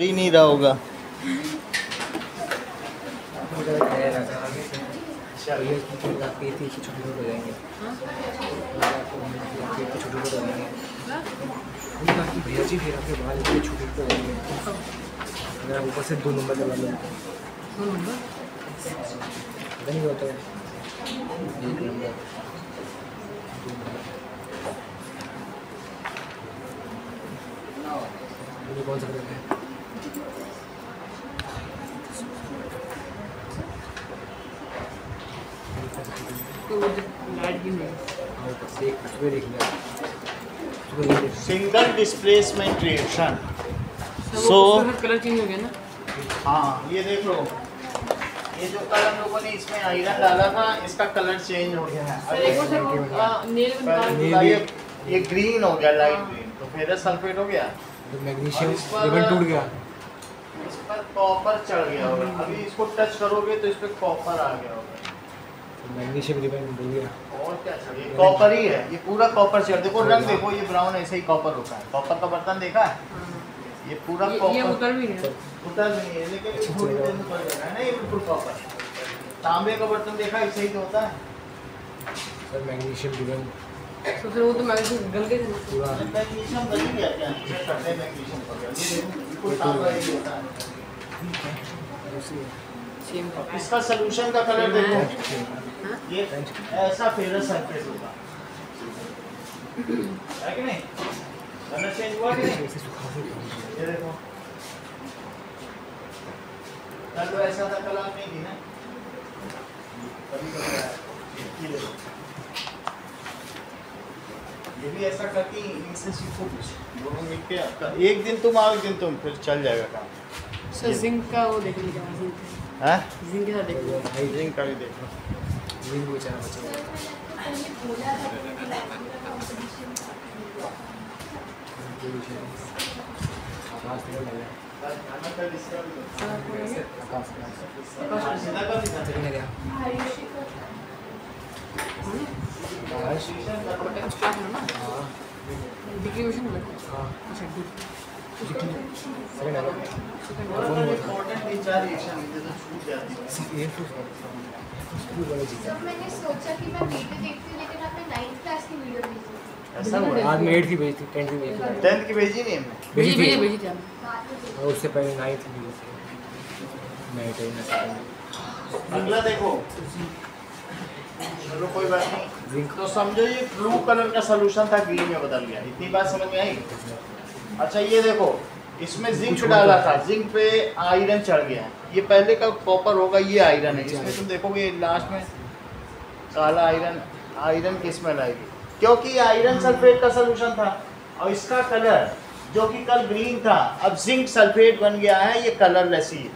ही नहीं रहा होगा। भैया जी फिर आपके बाल इतने छोटे हो जाएंगे। अगर आप ऊपर से 2 नंबर लगा लो। 2 नंबर नहीं होता है। 1 नंबर ये कौन सा कलर है? Single displacement reaction. So colour change हो गया ना। हाँ ये देख लो, ये जो कलर हम लोगों ने इसमें आयरन डाला था इसका कलर चेंज हो गया है। ये ग्रीन हो गया, लाइट ग्रीन, तो फेरस सल्फेट हो गया, तो मैग्नीशियम लेवल टूट गया, इस पर कॉपर चढ़ गया होगा। अभी इसको टच करोगे तो इस पर कॉपर आ गया होगा, तो मैग्नीशियम लेवल बढ़ गया। और क्या चाहिए, कॉपर ही है, ये पूरा कॉपर चढ़। देखो रंग देखो, ये ब्राउन ऐसे ही कॉपर होता है। कॉपर का बर्तन देखा है, ये पूरा कॉपर। ये उतर भी नहीं है, उतर भी नहीं है, लेकिन ये थोड़ी देर में पड़ जाएगा ना, ये बिल्कुल कॉपर। तांबे का बर्तन देखा, ऐसे ही तो होता है सर। मैग्नीशियम लेवल तो फिर वो तो मैग्नीशियम गल गए थे पूरा। मैग्नीशियम गल ही गया क्या? चेक करते हैं मैग्नीशियम को। ये देखो बिल्कुल तांबा ही होता है। सेम इसका सॉल्यूशन का कलर देखो, ये ऐसा फेरस सल्फेट होगा, है कि नहीं? कलर चेंज हुआ कि नहीं? ये देखो, कल तो ऐसा था, कल आप नहीं थी ना, कभी कभी आया। ये देखो, ये भी ऐसा करके इनसे सीखो कुछ, दोनों मिलके आपका एक दिन तुम आओ, एक दिन तुम, फिर चल जाएगा काम। सर जिंक का वो देख लीजिए, जिंक हैं? जिंक के साथ देख लीजिए। जिंक का भी देखो, जिंक बेचारा बचा। आकाश निकल गया। मैंने सोचा कि मैं वीडियो देखती हूँ, लेकिन आपने 9th क्लास की वीडियो भेजी। ऐसा हुआ? आज में 8th की भेजी थी, 10th की भेजी थी। 10th की भेजी नहीं हमने, भेजी भेजी भेजी थी और उससे पहले 9th की भेजी थी। मैं 10th। अगला देखो, चलो कोई बात नहीं। जिंक तो समझो ये ब्लू कलर का सॉल्यूशन था, ग्रीन में बदल गया। इतनी बात समझ में आई? अच्छा ये देखो, इसमें जिंक डाला था, जिंक पे आयरन चढ़ गया। ये पहले का कॉपर होगा, ये आयरन है। इसमें तुम देखोगे लास्ट में काला आयरन, आयरन की स्मेल आएगी, क्योंकि आयरन सल्फेट का सॉल्यूशन था। और इसका कलर जो कि कल ग्रीन था, अब जिंक सल्फेट बन गया है, ये कलरलेस ही है।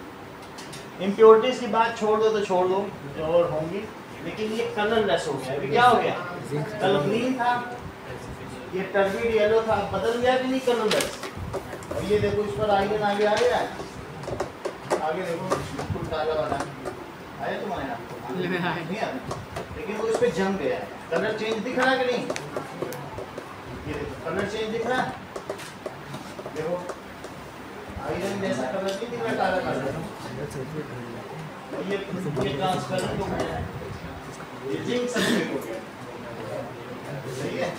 इम्प्योरिटीज की बात छोड़ दो तो छोड़ दो, जो और होंगी, लेकिन ये कलरलेस हो गया। अभी क्या हो गया? कल ग्रीन था, ये टर्बिड येलो था, बदल गया कि नहीं कलरलेस। और ये देखो, इस पर आयरन आगे आ गया है, आगे देखो बिल्कुल काला वाला आया तुम्हारे यहाँ, नहीं आया, लेकिन वो इस पे जम गया है। कलर चेंज दिख रहा है कि नहीं? ये देखो कलर चेंज दिख रहा है, देखो आयरन जैसा कलर नहीं दिख रहा, काला काला। ये ट्रांसपेरेंट हो गया, ये जिंक सल्फेट हो गया, सही है।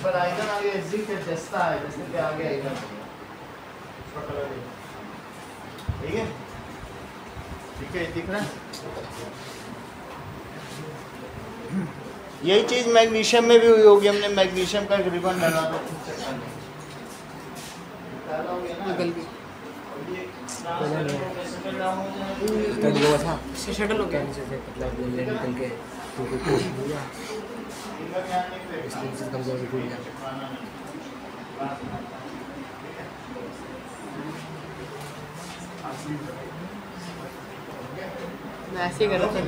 पर आयरन आगे जिंक जैसा है, जैसे कि आगे आयरन हो गया, इसका कलर देखो, ठीक है, ठीक है, दिख रहा है। यही चीज मैग्नीशियम में भी हुई होगी। हमने मैग्नीशियम का एक रिबन डाला था, गल गई, कल हुआ था शटल हो गया। नीचे से पतला निकल के टूट गया, इसलिए से कमजोर टूट गया। मैं ऐसे ही कर रहा था,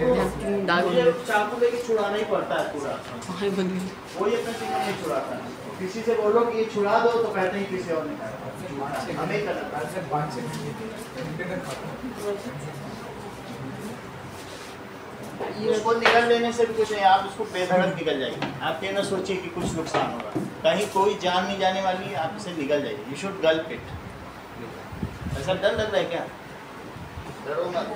दाग हो गया। चाकू लेके छुड़ाना ही पड़ता है पूरा, हाँ बंद गई। कोई अपना चीज नहीं छुड़ाता है। किसी से बोलो कि ये छुड़ा दो तो कहते हैं किसी और ने कहा, हमें ही करना। उसको निकल लेने से भी कुछ नहीं, आप उसको बेधड़क निकल जाएगी। आप ये ना सोचिए कि कुछ नुकसान होगा, कहीं कोई जान नहीं जाने वाली, आपसे निकल जाएगी। You should Gulp it. कैसा डर लग रहा है क्या? डरो मत।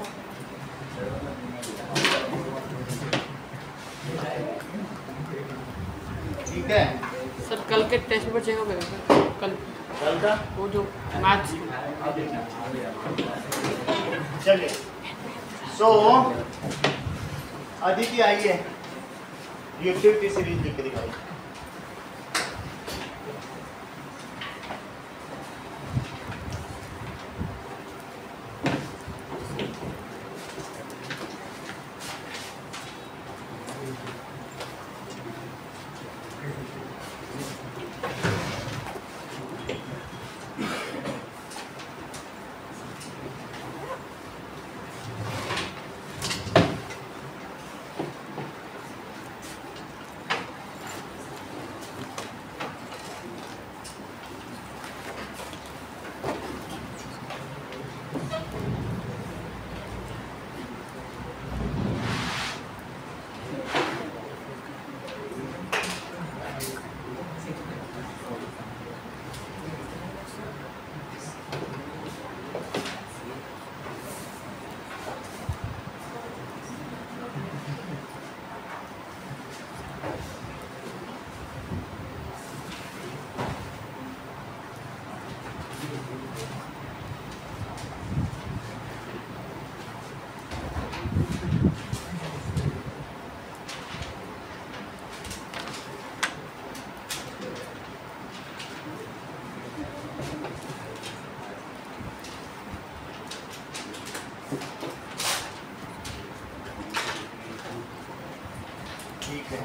ठीक है, सर कल के टेस्ट पेपर चेकअप है सर कल कल का वो जो मैथ्स चलिए। सो अदिति आइए, एक्टिविटी सीरीज लिख के दिखाइए। ठीक है,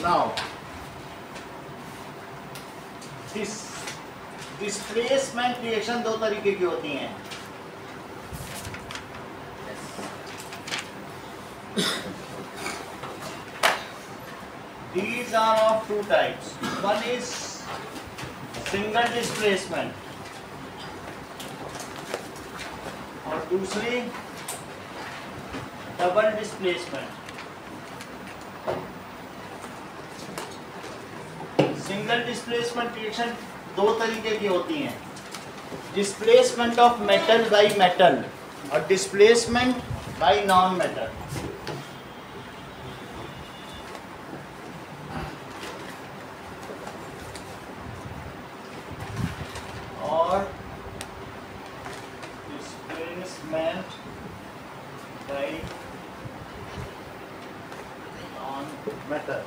नाउ डिस्प्लेसमेंट रिएक्शन दो तरीके की होती हैं। These are of two types. One is single displacement और दूसरी double displacement. Single displacement reaction दो तरीके की होती हैं, displacement of metal by metal और डिस्प्लेसमेंट बाय नॉन मेटल। और डिस्प्लेसमेंट बाय नॉन मेटल।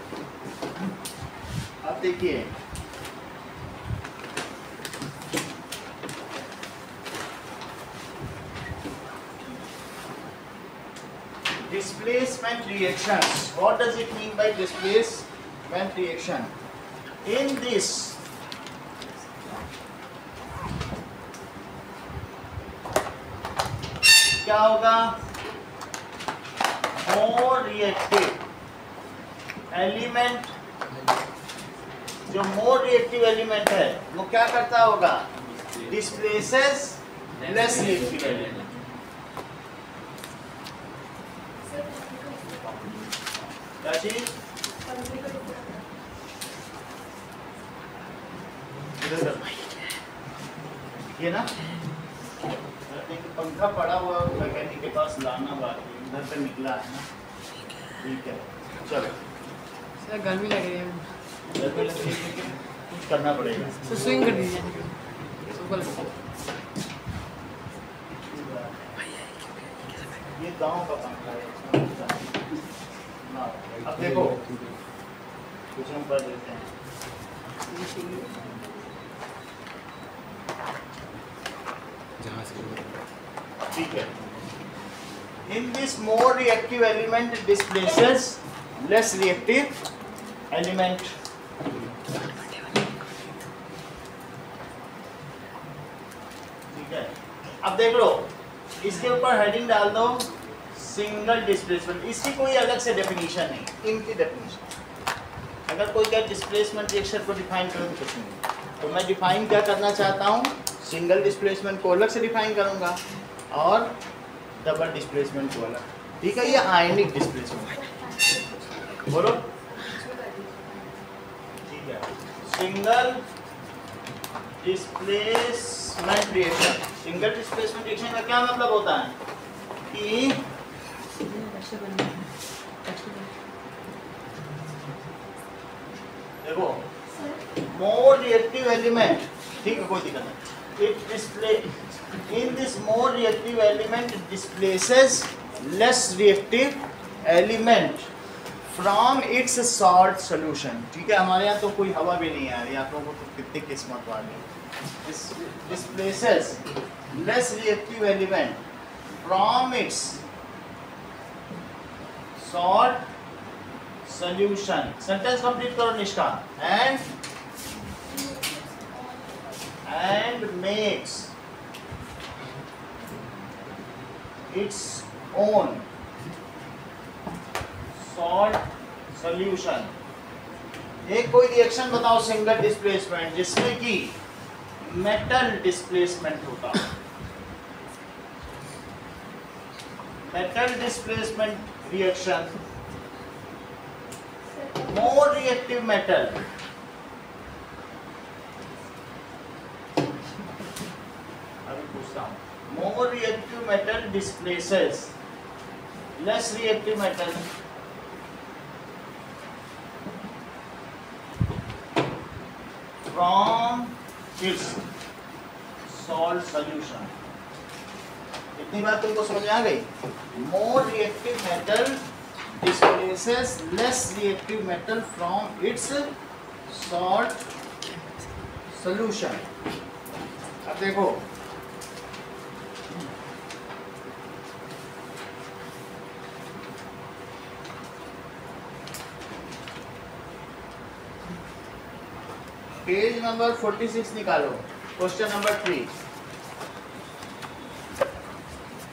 अब देखिए, displacement reactions. What does it mean by displacement reaction? In this, क्या होगा? More reactive element, जो more reactive element है वो क्या करता होगा? Displaces less reactive element. क्या चीज? ये ना पंखा पड़ा हुआ मैकेनिक के पास लाना बाकी इधर से निकला है ना। ठीक है, चलो। सर गर्मी लग रही है, गर्मी लग रही है, कुछ करना पड़ेगा। सर स्विंग कर दीजिए ऊपर। ये गांव का पंखा है। अब देखो कुछ हम कर देते हैं। ठीक है, in this more reactive element displaces less reactive element. ठीक है, अब देख लो, इसके ऊपर हेडिंग डाल दो सिंगल डिस्प्लेसमेंट। इसकी कोई अलग से डेफिनेशन नहीं, इनकी डेफिनेशन। अगर कोई क्या डिस्प्लेसमेंट रिएक्शन को डिफाइन करो तो कुछ नहीं, तो मैं डिफाइन क्या करना चाहता हूँ, सिंगल डिस्प्लेसमेंट को अलग से डिफाइन करूँगा और डबल डिस्प्लेसमेंट वाला, ठीक है, ये आयनिक डिस्प्लेसमेंट। बोलो, ठीक है। Single displacement reaction, single displacement reaction का क्या मतलब होता है कि देखो मोर रिएक्टिव एलिमेंट, ठीक है, कोई दिक्कत नहीं, it display in this more reactive element displaces less reactive element from its salt solution, ठीक है। हमारे यहाँ तो कोई हवा भी नहीं आ रही, आप लोगों को तो कितनी किस्मत वाली। Displaces less reactive element from its salt solution, sentence complete करो निष्ठा, and makes its own salt solution। एक कोई रिएक्शन बताओ सिंगल डिस्प्लेसमेंट जिसमें कि मेटल डिस्प्लेसमेंट होता, metal displacement reaction, more reactive metal, more reactive metal displaces less reactive metal from its salt solution। इतनी बात तुमको समझ में आ गई? More reactive metal displaces less reactive metal from its salt solution। अब देखो पेज नंबर 46 निकालो, question number 3,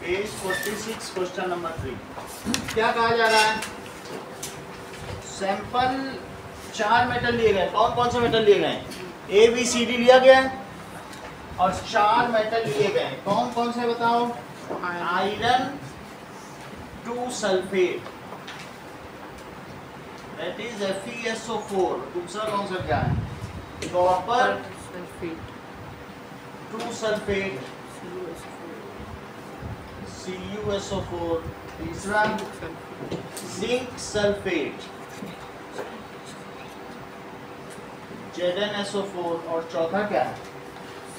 page 46 question number 3। क्या कहा जा रहा है? सैंपल 4 मेटल लिए गए, कौन कौन से मेटल लिए गए? ए बी सी डी लिया गया और 4 मेटल लिए गए, कौन कौन से बताओ? Iron 2 sulphate, that is FeSO4। दूसरा कौन सा क्या है? Copper 2 sulphate CuSO4। तीसरा जिंक सल्फेट ZnSO4। और चौथा क्या है?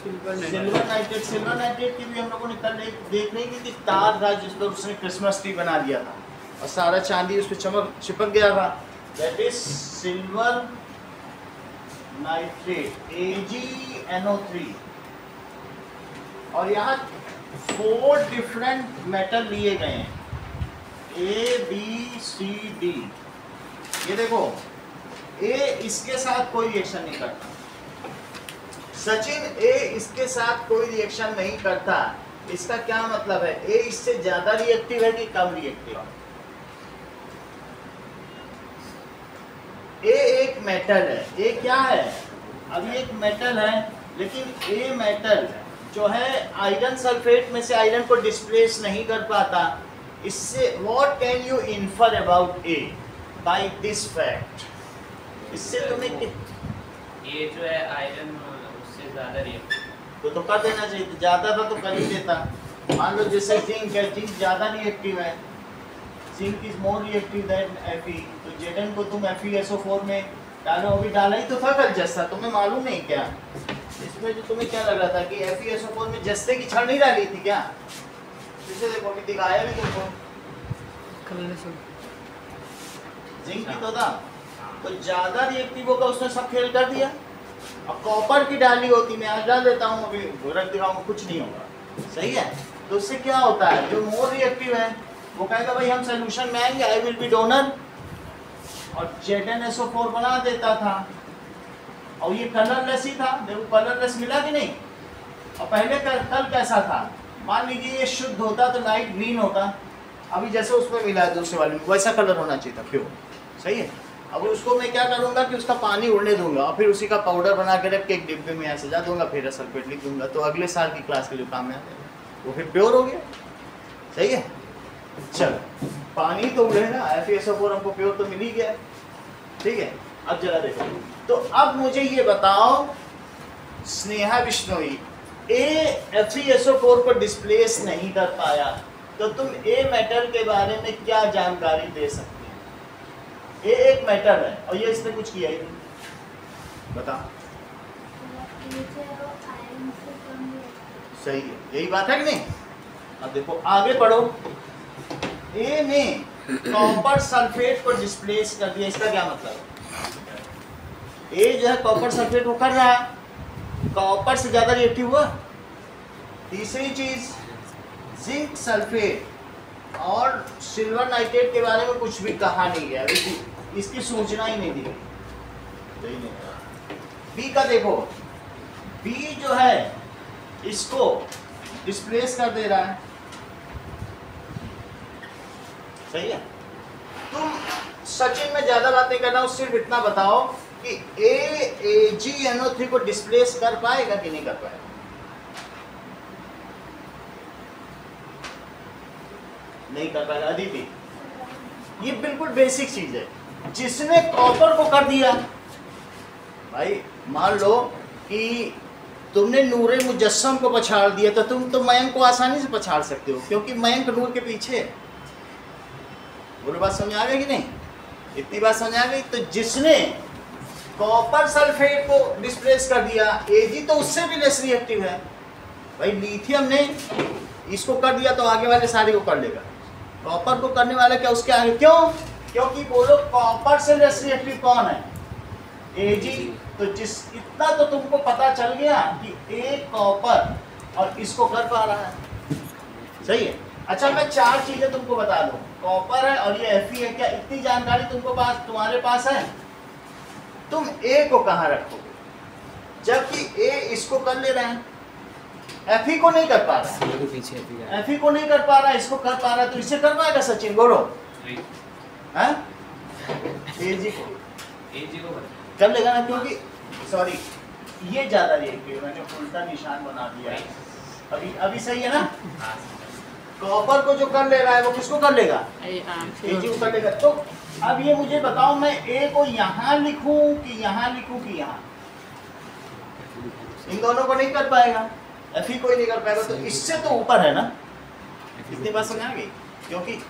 Silver nitrate. सिल्वर नाइट्रेट की भी हम लोगों ने कल देख नहीं की थी, तार था जिस पर उसने क्रिसमस ट्री बना दिया था और सारा चांदी उस पर चमक चिपक गया था, that is silver nitrate AgNO3। और यहाँ 4 डिफरेंट मेटल लिए गए हैं, A B C D। ये देखो A इसके साथ कोई रिएक्शन नहीं करता, सचिन A इसके साथ कोई रिएक्शन नहीं करता। इसका क्या मतलब है? A इससे ज्यादा रिएक्टिव है कि कम रिएक्टिव है? A एक मेटल है, A क्या है? अभी एक मेटल है, लेकिन A मेटल जो है आयरन सल्फेट में से आयरन को डिस्प्लेस नहीं कर पाता। इससे what can you infer about A by this fact? इससे तुम्हें ये जो है आयरन उससे ज्यादा रिएक्टिव तो कर देना चाहिए, ज्यादा था तो कर ही देता। मान लो जैसे जिंक है, जिंक ज्यादा रिएक्टिव है, zinc is more reactive then Fe, तो Zn को तुम FeSO4 में डालो, अभी डाला ही तो था कल जैसा, तुम्हें मालूम नहीं क्या? इसमें जो तुम्हें क्या लग रहा था कि FeSO4 में जस्ते की छड़ नहीं डाली थी क्या? इसे देखो अभी दिखाया भी तुमको, जिंक की तो था, तो ज्यादा रिएक्टिव होगा, उसने सब खेल कर दिया। अब कॉपर की डाली होती, मैं आज डाल देता हूँ, अभी रख दिखाऊंगा, कुछ नहीं होगा, सही है। तो उससे क्या होता है, जो मोर रिएक्टिव है वो कहेगा भाई हम सोल्यूशन में आएंगे, आई विल बी डोनर, और ZnSO4 बना देता था। और ये कलरलेस ही था, देखो कलरलेस मिला कि नहीं। और पहले कल कैसा था? मान लीजिए ये शुद्ध होता तो लाइट ग्रीन होता, अभी जैसे उसमें मिला है दूसरे वाले में वैसा कलर होना चाहिए था, प्योर, सही है। अब उसको मैं क्या करूँगा कि उसका पानी उड़ने दूंगा और फिर उसी का पाउडर बना के रख के एक डिब्बे में सजा दूंगा, फिर सल्फेट लिख दूंगा, तो अगले साल की क्लास के लिए काम में आ जाएगा, वो फिर प्योर हो गया, सही है। चलो पानी तो उड़ेगा, FeSO4 हमको प्योर तो मिल ही गया, ठीक है। अब जरा देखो, तो अब मुझे ये बताओ स्नेहा बिश्नोई, FeSO4 को डिस्प्लेस नहीं कर पाया, तो तुम ए मेटल के बारे में क्या जानकारी दे सकते हो? ए एक मेटल है और ये इसने कुछ किया ही नहीं, बता। सही है, यही बात है कि नहीं? अब देखो आगे पढ़ो, ए ने कॉपर सल्फेट को डिस्प्लेस कर दिया, इसका क्या मतलब? ए जो है कॉपर सल्फेट को कर रहा है, कॉपर से ज्यादा रिएक्टिव हुआ। तीसरी चीज, जिंक सल्फेट और सिल्वर नाइट्रेट के बारे में कुछ भी कहा नहीं गया, इसकी सूचना ही नहीं दी गई। बी का देखो, बी जो है इसको डिस्प्लेस कर दे रहा है, सही है। तुम सचिन में ज्यादा बातें करना हो, सिर्फ इतना बताओ कि AgNO3 को डिस्प्लेस कर पाएगा कि नहीं कर पाएगा? नहीं कर पाएगा। अदिति, ये बिल्कुल बेसिक चीज है। जिसने कॉपर को कर दिया, भाई मान लो कि तुमने नूरे मुजस्सम को पछाड़ दिया, तो तुम तो मयंक को आसानी से पछाड़ सकते हो, क्योंकि मयंक नूर के पीछे है। बोलो बात समझ आ गई कि नहीं? इतनी बात समझ आ गई। तो जिसने कॉपर सल्फेट को डिस्प्लेस कर दिया, Ag तो उससे भी लेस रिएक्टिव है। भाई लिथियम ने इसको कर दिया तो आगे वाले सारे को कर लेगा, कॉपर को करने वाला क्या उसके आगे? क्यों? क्योंकि बोलो कॉपर से लेस रिएक्टिव कौन है? Ag। तो जिस इतना तो तुमको पता चल गया कि एक कॉपर और इसको कर पा रहा है, सही है। अच्छा मैं चार चीजें तुमको बता दूं, कॉपर है और ये Fe है, क्या इतनी जानकारी तुम्हारे पास है? तुम A को कहाँ रखोगे, जबकि A इसको कर ले रहे हैं, Fe को नहीं कर पा रहा है, पीछे Fe को नहीं कर पा रहा है, इसको कर पा रहा है, तो इसे कर पाएगा सचिन? बोलो हैं? Ag को कर लेगा ना, क्योंकि सॉरी ये ज्यादा रिएक्टिव, मैंने उल्टा निशान बना दिया है। अभी सही है ना? कॉपर को जो कर ले रहा है वो किसको कर लेगा? Ag को कर लेगा। तो अब ये मुझे बताओ, मैं A को यहाँ लिखूं कि यहाँ लिखूं कि यहाँ? इन दोनों को नहीं कर पाएगा, Fe को ही नहीं कर पाएगा, तो इससे तो ऊपर है ना। इतनी बात समझ आ गई? क्योंकि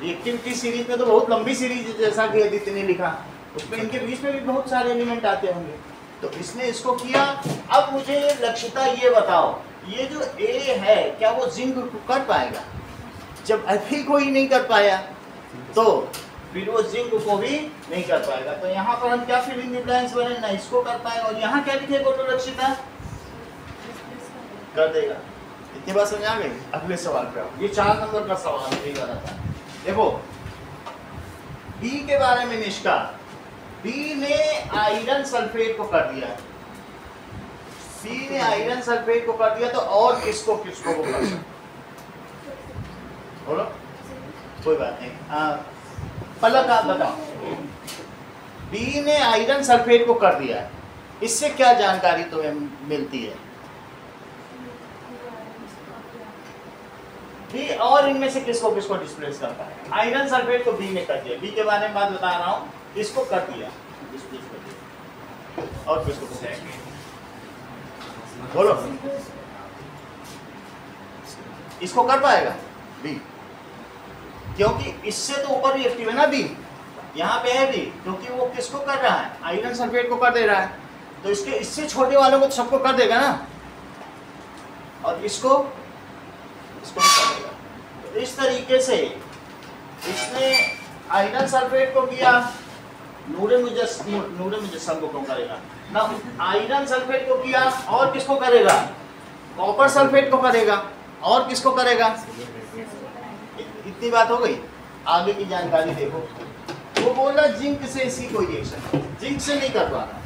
रिएक्टिविटी सीरीज में तो बहुत लंबी सीरीज, जैसा कि अदिति ने लिखा, उसमें इनके बीच में भी बहुत सारे एलिमेंट आते होंगे, तो इसने इसको किया। अब मुझे लक्षिता ये बताओ, ये जो A है क्या वो जिंक को कर पाएगा? जब Fe को ही नहीं कर पाया तो फिर वो जिंक को भी नहीं कर पाएगा। तो यहाँ पर हम क्या फिल इन द ब्लैंक्स बने, ना इसको कर पाएगा, और यहाँ क्या लिखेगा बोलो लक्षिता? कर देगा। इतनी बात समझ आ गई? अगले सवाल पे आओ, ये 4 नंबर का सवाल यही वाला था। देखो बी के बारे में निष्का, बी ने आयरन सल्फेट को कर दिया, सी ने आयरन सल्फेट को कर दिया, तो और किसको किसको को कर सकते? बोलो, कोई बात नहीं। पलक आप बताओ, बी ने आयरन सल्फेट को कर दिया, इससे क्या जानकारी तुम्हें मिलती है? बी और इनमें से किसको किसको डिस्प्लेस करता है? आयरन सल्फेट को बी ने कर दिया, बी के बारे में बात बता रहा हूँ, इसको कर दिया, डिस्प्लेस कर दिया, और किसको बोलो? इसको कर पाएगा बी, क्योंकि इससे तो ऊपर रिएक्टिव है ना बी, यहाँ पे है बी, क्योंकि वो किसको कर रहा है? आयरन सल्फेट को कर दे रहा है, तो इससे छोटे वालों को सबको कर देगा ना, और इसको भी कर देगा। तो इस तरीके से इसने आयरन सल्फेट को किया, नूरे मुजस्सम को क्यों करेगा ना? आयरन सल्फेट को किया, और किसको करेगा? कॉपर सल्फेट को करेगा, और किसको करेगा? इतनी बात हो गई। आगे की जानकारी देखो, वो बोल रहा जिंक से इसकी कोई रिएक्शन, जिंक से नहीं कर पा रहा।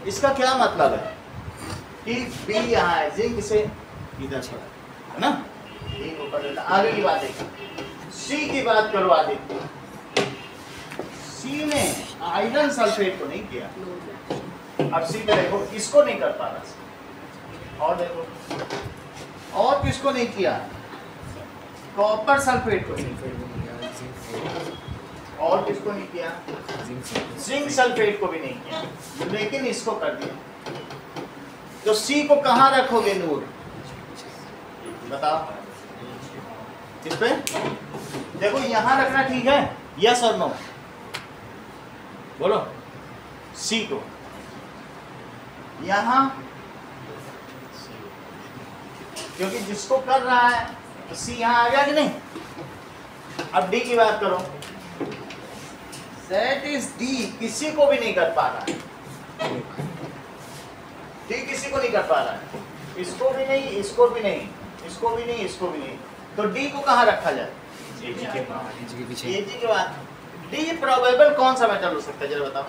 इसका क्या मतलब है कि बी यहाँ है, जिंक से इधर है ना, जिंक को कर लेना। आगे की बात देखो, सी की बात करो। आगे सी ने आयरन सल्फेट को नहीं किया, अब सी पे देखो, इसको नहीं कर पा रहा, और देखो और किसको नहीं किया? कॉपर सल्फेट को नहीं, सल्फेट को नहीं किया, जिंक और किसको नहीं किया, सल्फेट। जिंक सल्फेट को भी नहीं किया, लेकिन इसको कर दिया। तो सी को कहाँ रखोगे नूर, बताओ इस पे? देखो यहाँ रखना ठीक है, यस और नो बोलो। सी को यहाँ, क्योंकि जिसको कर रहा है तो सी यहाँ आ गया कि नहीं। अब डी की बात करो, दैट इज डी किसी को भी नहीं कर पा रहा है, डी किसी को नहीं कर पा रहा है, इसको भी नहीं, इसको भी नहीं, इसको भी नहीं, इसको भी नहीं। तो डी को कहाँ रखा जाए, एजी के पीछे। एजी के बाद डी प्रोबेबल कौन सा मेटल हो सकता है जरा बताओ।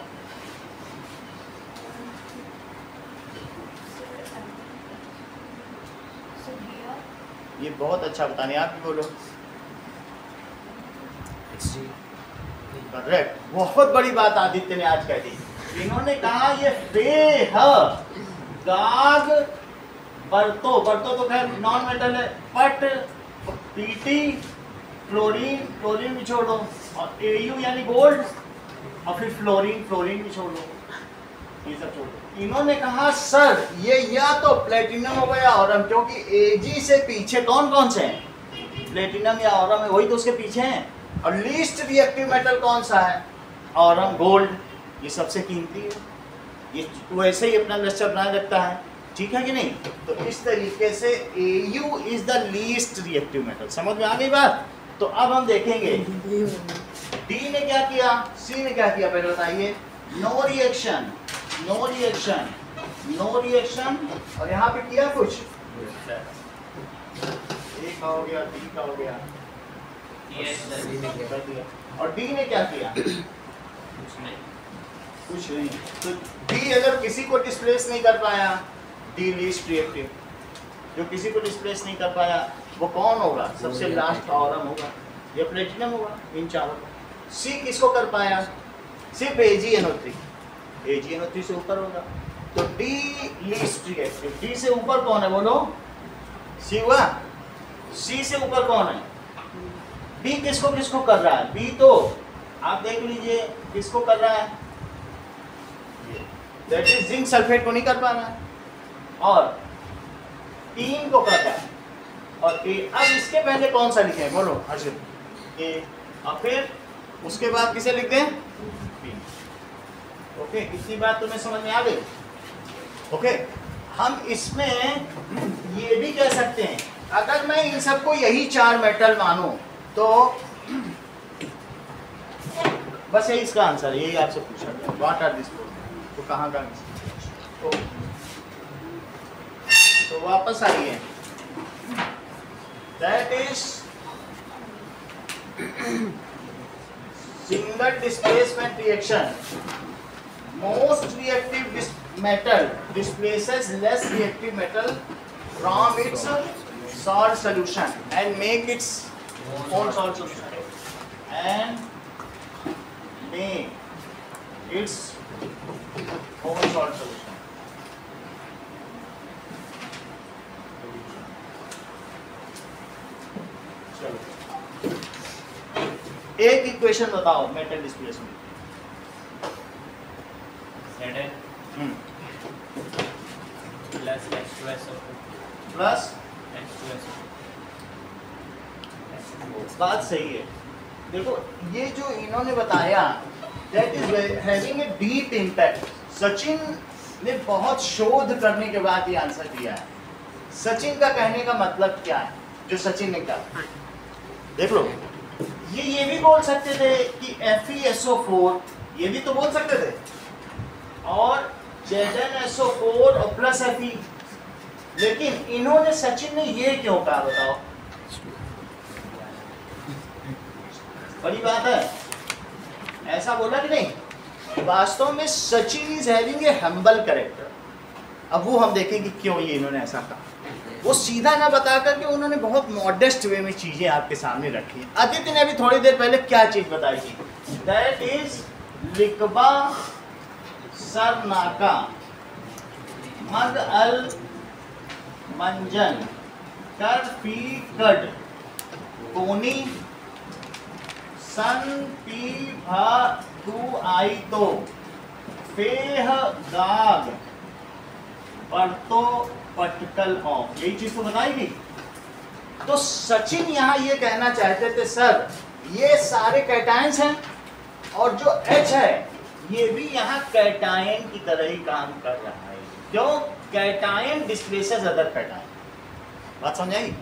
ये बहुत अच्छा बताने, आप भी बोलो। HG करेक्ट, बहुत बड़ी बात आदित्य ने आज कह दी। इन्होंने कहा ये गाग बर्तो तो खैर नॉन मेटल है, बट पीटी क्लोरीन भी छोड़ दो, और एयू यानी गोल्ड, और फिर फ्लोरीन भी छोड़ दो, ये सब छोड़ दो। इन्होंने कहा सर ये या तो प्लेटिनम हो गया ऑरम, क्योंकि एजी से पीछे कौन कौन से हैं, प्लेटिनम या ऑरम है, वही तो उसके पीछे हैं। और लीस्ट रिएक्टिव मेटल कौन सा है, ऑरम गोल्ड, ये सबसे कीमती है, ये वैसे ही अपना लक्ष्य बनाए रखता है, ठीक है कि नहीं। तो इस तरीके से AU is the least reactive metal, समझ में आ गई बात। तो अब हम देखेंगे डी ने क्या किया, सी ने क्या किया, पहले बताइए। नो रिएक्शन, और यहाँ पे किया कुछ, ए का हो गया, बी का हो गया, सी ने किया। कर दिया। और डी ने क्या किया, कुछ नहीं। कुछ नहीं। तो डी अगर किसी को डिस्प्लेस नहीं कर पाया, डी लीस्ट रिएक्टिव, जो किसी को डिस्प्लेस नहीं कर पाया वो कौन होगा, सबसे लास्ट ऑरम होगा या प्लेटिनम होगा, इन चारों को। सी किसको कर पाया, सिर्फ AgNO3 से ऊपर होगा, तो डी लीस्ट रिएक्टिव। डी से ऊपर कौन है बोलो, सी हुआ। सी से ऊपर कौन है, बी किसको किसको कर रहा है, बी तो आप देख लीजिए किसको कर रहा है, दैट इज जिंक सल्फेट को नहीं कर पा रहा है, और 3 को कर रहा है, और ए। अब इसके पहले कौन सा लिखे बोलो हर्षित, ए, और फिर उसके बाद किसे लिखते हैं, बी। ओके, इतनी बात तुम्हें समझ में आ गई। ओके, हम इसमें ये भी कह सकते हैं, अगर मैं इन सबको यही 4 मेटल मानूं तो बस यही इसका आंसर है, यही आपसे पूछा गया, व्हाट आर दिस, तो कहाँ का। तो वापस आइए, that is single displacement reaction, most reactive metal displaces less reactive metal from its salt solution and make its own salt solution and make its own salt solution. चलो एक equation बताओ metal displacement. ZN plus H2SO2 plus H2SO2 बात सही है। देखो ये जो इन्होंने बताया that is having a deep impact. Sachin ने बहुत शोध करने के बाद ये आंसर दिया है। सचिन का कहने का मतलब क्या है जो सचिन ने कहा, देख लो। ये भी बोल सकते थे कि FeSO4, ये भी तो बोल सकते थे, और ZnSO4 और प्लस Fe, लेकिन इन्होंने, सचिन ने ये क्यों कहा बताओ? बड़ी बात है, ऐसा बोला कि नहीं? वास्तव में Sachin is having a humble character. अब वो हम देखेंगे क्यों ये इन्होंने ऐसा कहा। वो सीधा ना बता करके उन्होंने बहुत मॉडेस्ट वे में चीजें आपके सामने रखी। आदित्य ने अभी थोड़ी देर पहले क्या चीज बताई थी, दैट इज लिकबा सरनाका मद अल मंजन कर फी कड कोनी सन पी भा तू आई तो फेह गाग परतो पटकल ऑफ, यही चीज तो बताएगी। तो सचिन यहाँ ये कहना चाहते थे सर ये सारे कैटायंस हैं और जो H है ये भी यहाँ कैटायन की तरह ही काम कर रहा है। क्यों? Cation displaces other cation. बात समझ आई?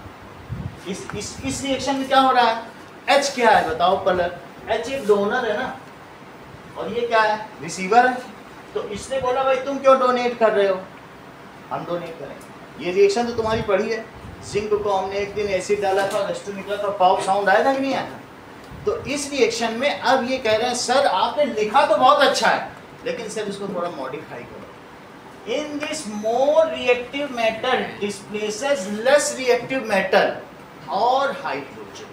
इस रिएक्शन में क्या हो रहा है? H क्या है बताओ कलर? H एक डोनर है ना, और ये क्या है? रिसीवर है। तो इसने बोला भाई तुम क्यों डोनेट कर रहे हो, हम डोनेट करें। ये रिएक्शन तो तुम्हारी पढ़ी है। जिंक को हमने एक दिन एसिड डाला था, रेस्टो निकला था, पाव साउंड आया था कि नहीं आया? तो इस रिएक्शन में अब ये कह रहे हैं सर आपने लिखा तो बहुत अच्छा है लेकिन सर इसको थोड़ा मॉडिफाई करो। In this more reactive metal displaces less reactive metal और हाइड्रोजन।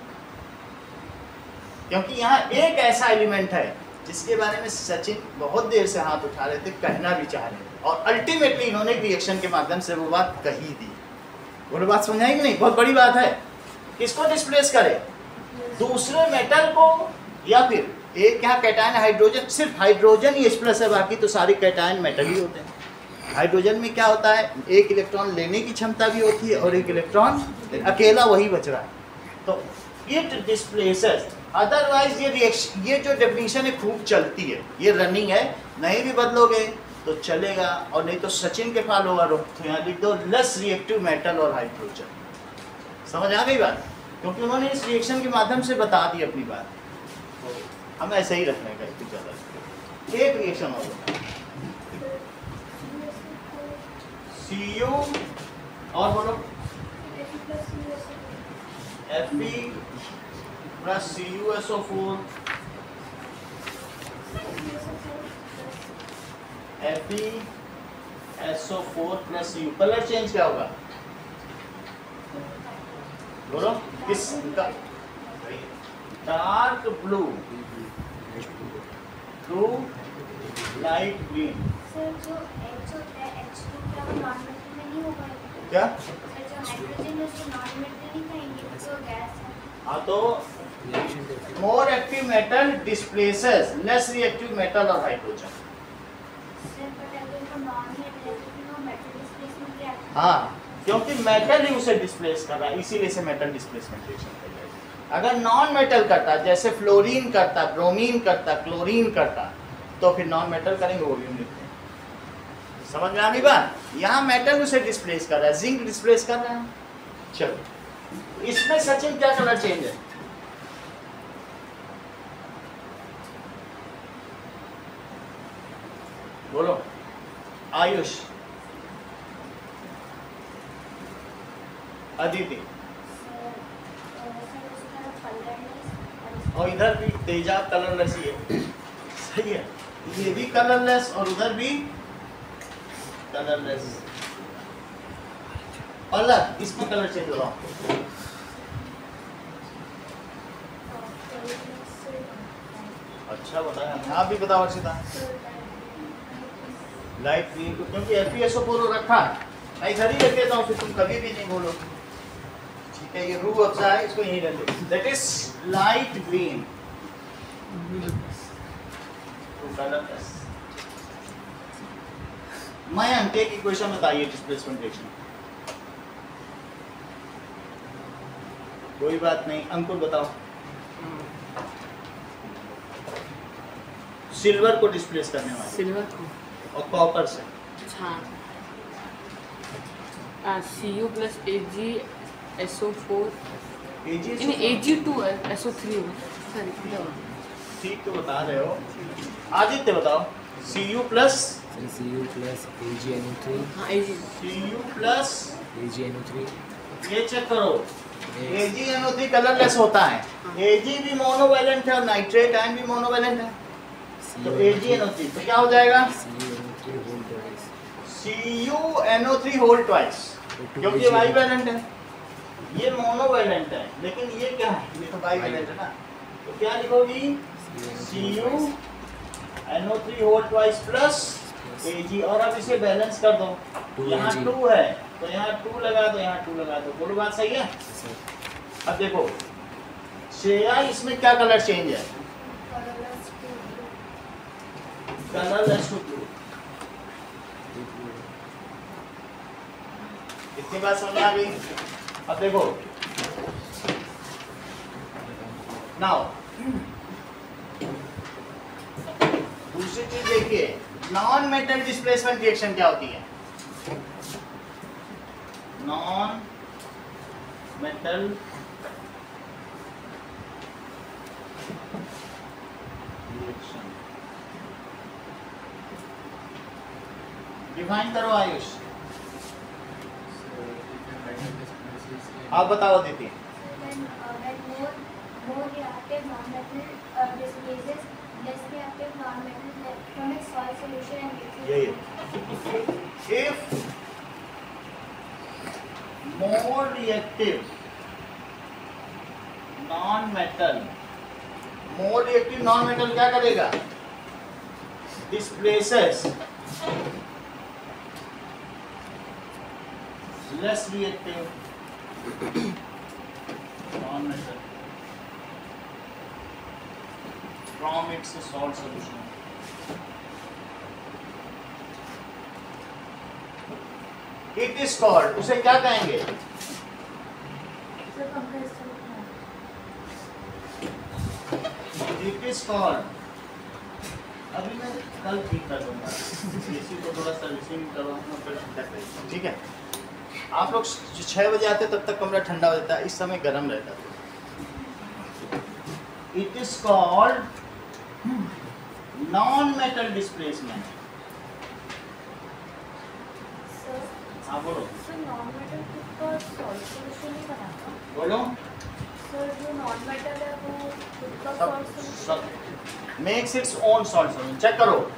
क्योंकि यहाँ एक ऐसा एलिमेंट है जिसके बारे में सचिन बहुत देर से हाथ उठा रहे थे, कहना भी चाह रहे थे, और अल्टीमेटली इन्होंने रिएक्शन के माध्यम से वो बात कही दी। वो बात समझाएंगे नहीं? बहुत बड़ी बात है। किसको डिस्प्लेस करे? दूसरे मेटल को, या फिर एक यहाँ कैटायन हाइड्रोजन, सिर्फ हाइड्रोजन ही H+ है, बाकी तो सारे कैटायन मेटल ही होते हैं। हाइड्रोजन में क्या होता है? एक इलेक्ट्रॉन लेने की क्षमता भी होती है और एक इलेक्ट्रॉन अकेला वही बच रहा है। तो इट डिस्प्लेसेस। अदरवाइज ये रिएक्शन, ये जो डेफिनेशन है खूब चलती है, ये रनिंग है, नहीं भी बदलोगे तो चलेगा, और नहीं तो सचिन के फॉलोअर हो तो यहाँ लिख दो लेस रिएक्टिव मेटल और हाइड्रोजन। समझ आ गई बात? क्योंकि उन्होंने इस रिएक्शन के माध्यम से बता दी अपनी बात, तो हम ऐसे ही रखने का इतनी ज़्यादा। एक रिएक्शन और होता है Cu, और बोलो Fe plus CuSO4 FeSO4 plus Cu। Colour change क्या होगा बोलो? किसका? Dark blue to light green. Sir जो H होता है H2 क्या वो नॉन मेटल में नहीं होगा? क्या? सर जो हाइड्रोजन है उसको नॉन मेटल नहीं कहेंगे, तो गैस है। हाँ, तो more active metal displaces less reactive metal और हाइड्रोजन। सर बट अगर वो नॉन मेटल है तो फिर वो मेटल डिस्प्लेसमेंट रिएक्शन। हाँ, क्योंकि मेटल ही उसे डिस्प्लेस कर रहा है, इसीलिए से मेटल डिस्प्लेसमेंट रिएक्शन कर जाएगी। अगर नॉन मेटल करता, जैसे फ्लोरीन करता, ब्रोमीन करता, क्लोरीन करता, तो फिर नॉन मेटल करेंगे, वो भी लिखते हैं। समझ में आ गई बात? यहाँ मेटल उसे डिस्प्लेस कर रहा है, जिंक डिस्प्लेस कर रहा है। चलो, इसमें सचिन क्या कलर चेंज है? बोलो आयुष, अदिति, और इधर भी तेजा कलरलेस ही है। सही है, ये भी कलरलेस और उधर भी कलरलेस। अलग इसमें कलर चेंज होगा। अच्छा बताया, आप भी बताओ अर्षिता। लाइट ग्रीन को, क्योंकि FeSO4 रखा है, मैं इधर ही रख देता हूँ, फिर तुम कभी भी नहीं बोलो। ठीक है, ये रूह अफ़ज़ा है, इसको यहीं रख दो। That is light green to colourless. Mayank एक इक्वेशन बताइए डिस्प्लेसमेंट रिएक्शन। कोई बात नहीं, अंकुर बताओ। सिल्वर को डिस्प्लेस करने वाले, सिल्वर को, और कॉपर से। हाँ, Cu प्लस AgSO4 Ag2SO3 ठीक तो बता रहे हो। आदित्य बताओ। Cu plus Cu plus AgNO3, हाँ Ag, Cu प्लस AgNO3, ये चेक करो, AgNO3 कलरलेस होता है। Ag भी मोनोवैलेंट है और नाइट्रेट आयन भी मोनोवैलेंट है, तो AgNO3 तो क्या हो जाएगा? CuNO3 होल ट्वाइस, क्योंकि ये बाइवैलेंट है, ये मोनोवैलेंट है, लेकिन ये क्या है? ये तो बाइवैलेंट है ना, तो क्या लिखोगी? CuNO3 whole twice plus Ag, और अब इसे बैलेंस कर दो। यहाँ 2 है तो यहाँ 2 लगा दो, यहाँ 2 लगा दो। बोलो बात सही है? अब देखो श्रेया इसमें क्या कलर चेंज है? Colourless to blue. इतनी बात समझ आ गई? अब देखो नाउ दूसरी चीज देखिए, नॉन मेटल डिस्प्लेसमेंट रिएक्शन क्या होती है? नॉन मेटल रिएक्शन डिफाइन करो आयुष। आप बताओ दीदी। More reactive non-metal displaces less reactive non-metal from its solid solution and liquid. If more reactive non-metal क्या करेगा? Displaces less reactive non-metal from its salt solution. It is called, उसे क्या कहेंगे? It is called, अभी मैं कल ठीक कर दूंगा, इसी को थोड़ा सर्विसिंग करवाना फिर ठीक है। आप लोग 6 बजे आते तब तक कमरा ठंडा हो जाता है, इस समय गर्म रहता है। It is called non-metal displacement. हाँ बोलो। non-metal का salt solution नहीं बनाता। बोलो। सर जो non-metal है वो उसका salt solution makes its own salt solution. Check करो,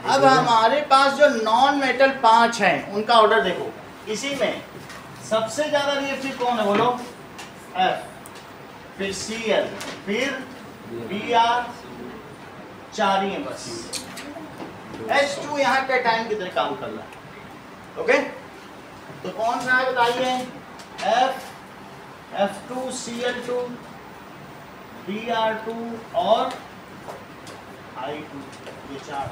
अब हमारे पास जो नॉन मेटल 5 हैं उनका ऑर्डर देखो। इसी में सबसे ज्यादा रिएक्टिव कौन है बोलो? F, फिर Cl, फिर Br, 4 ही है बस। H2 यहाँ पे टाइम की तरह काम कर रहा है। ओके, तो कौन सा है बताइए? F, F2, Cl2, Br2 और I2, ये 4।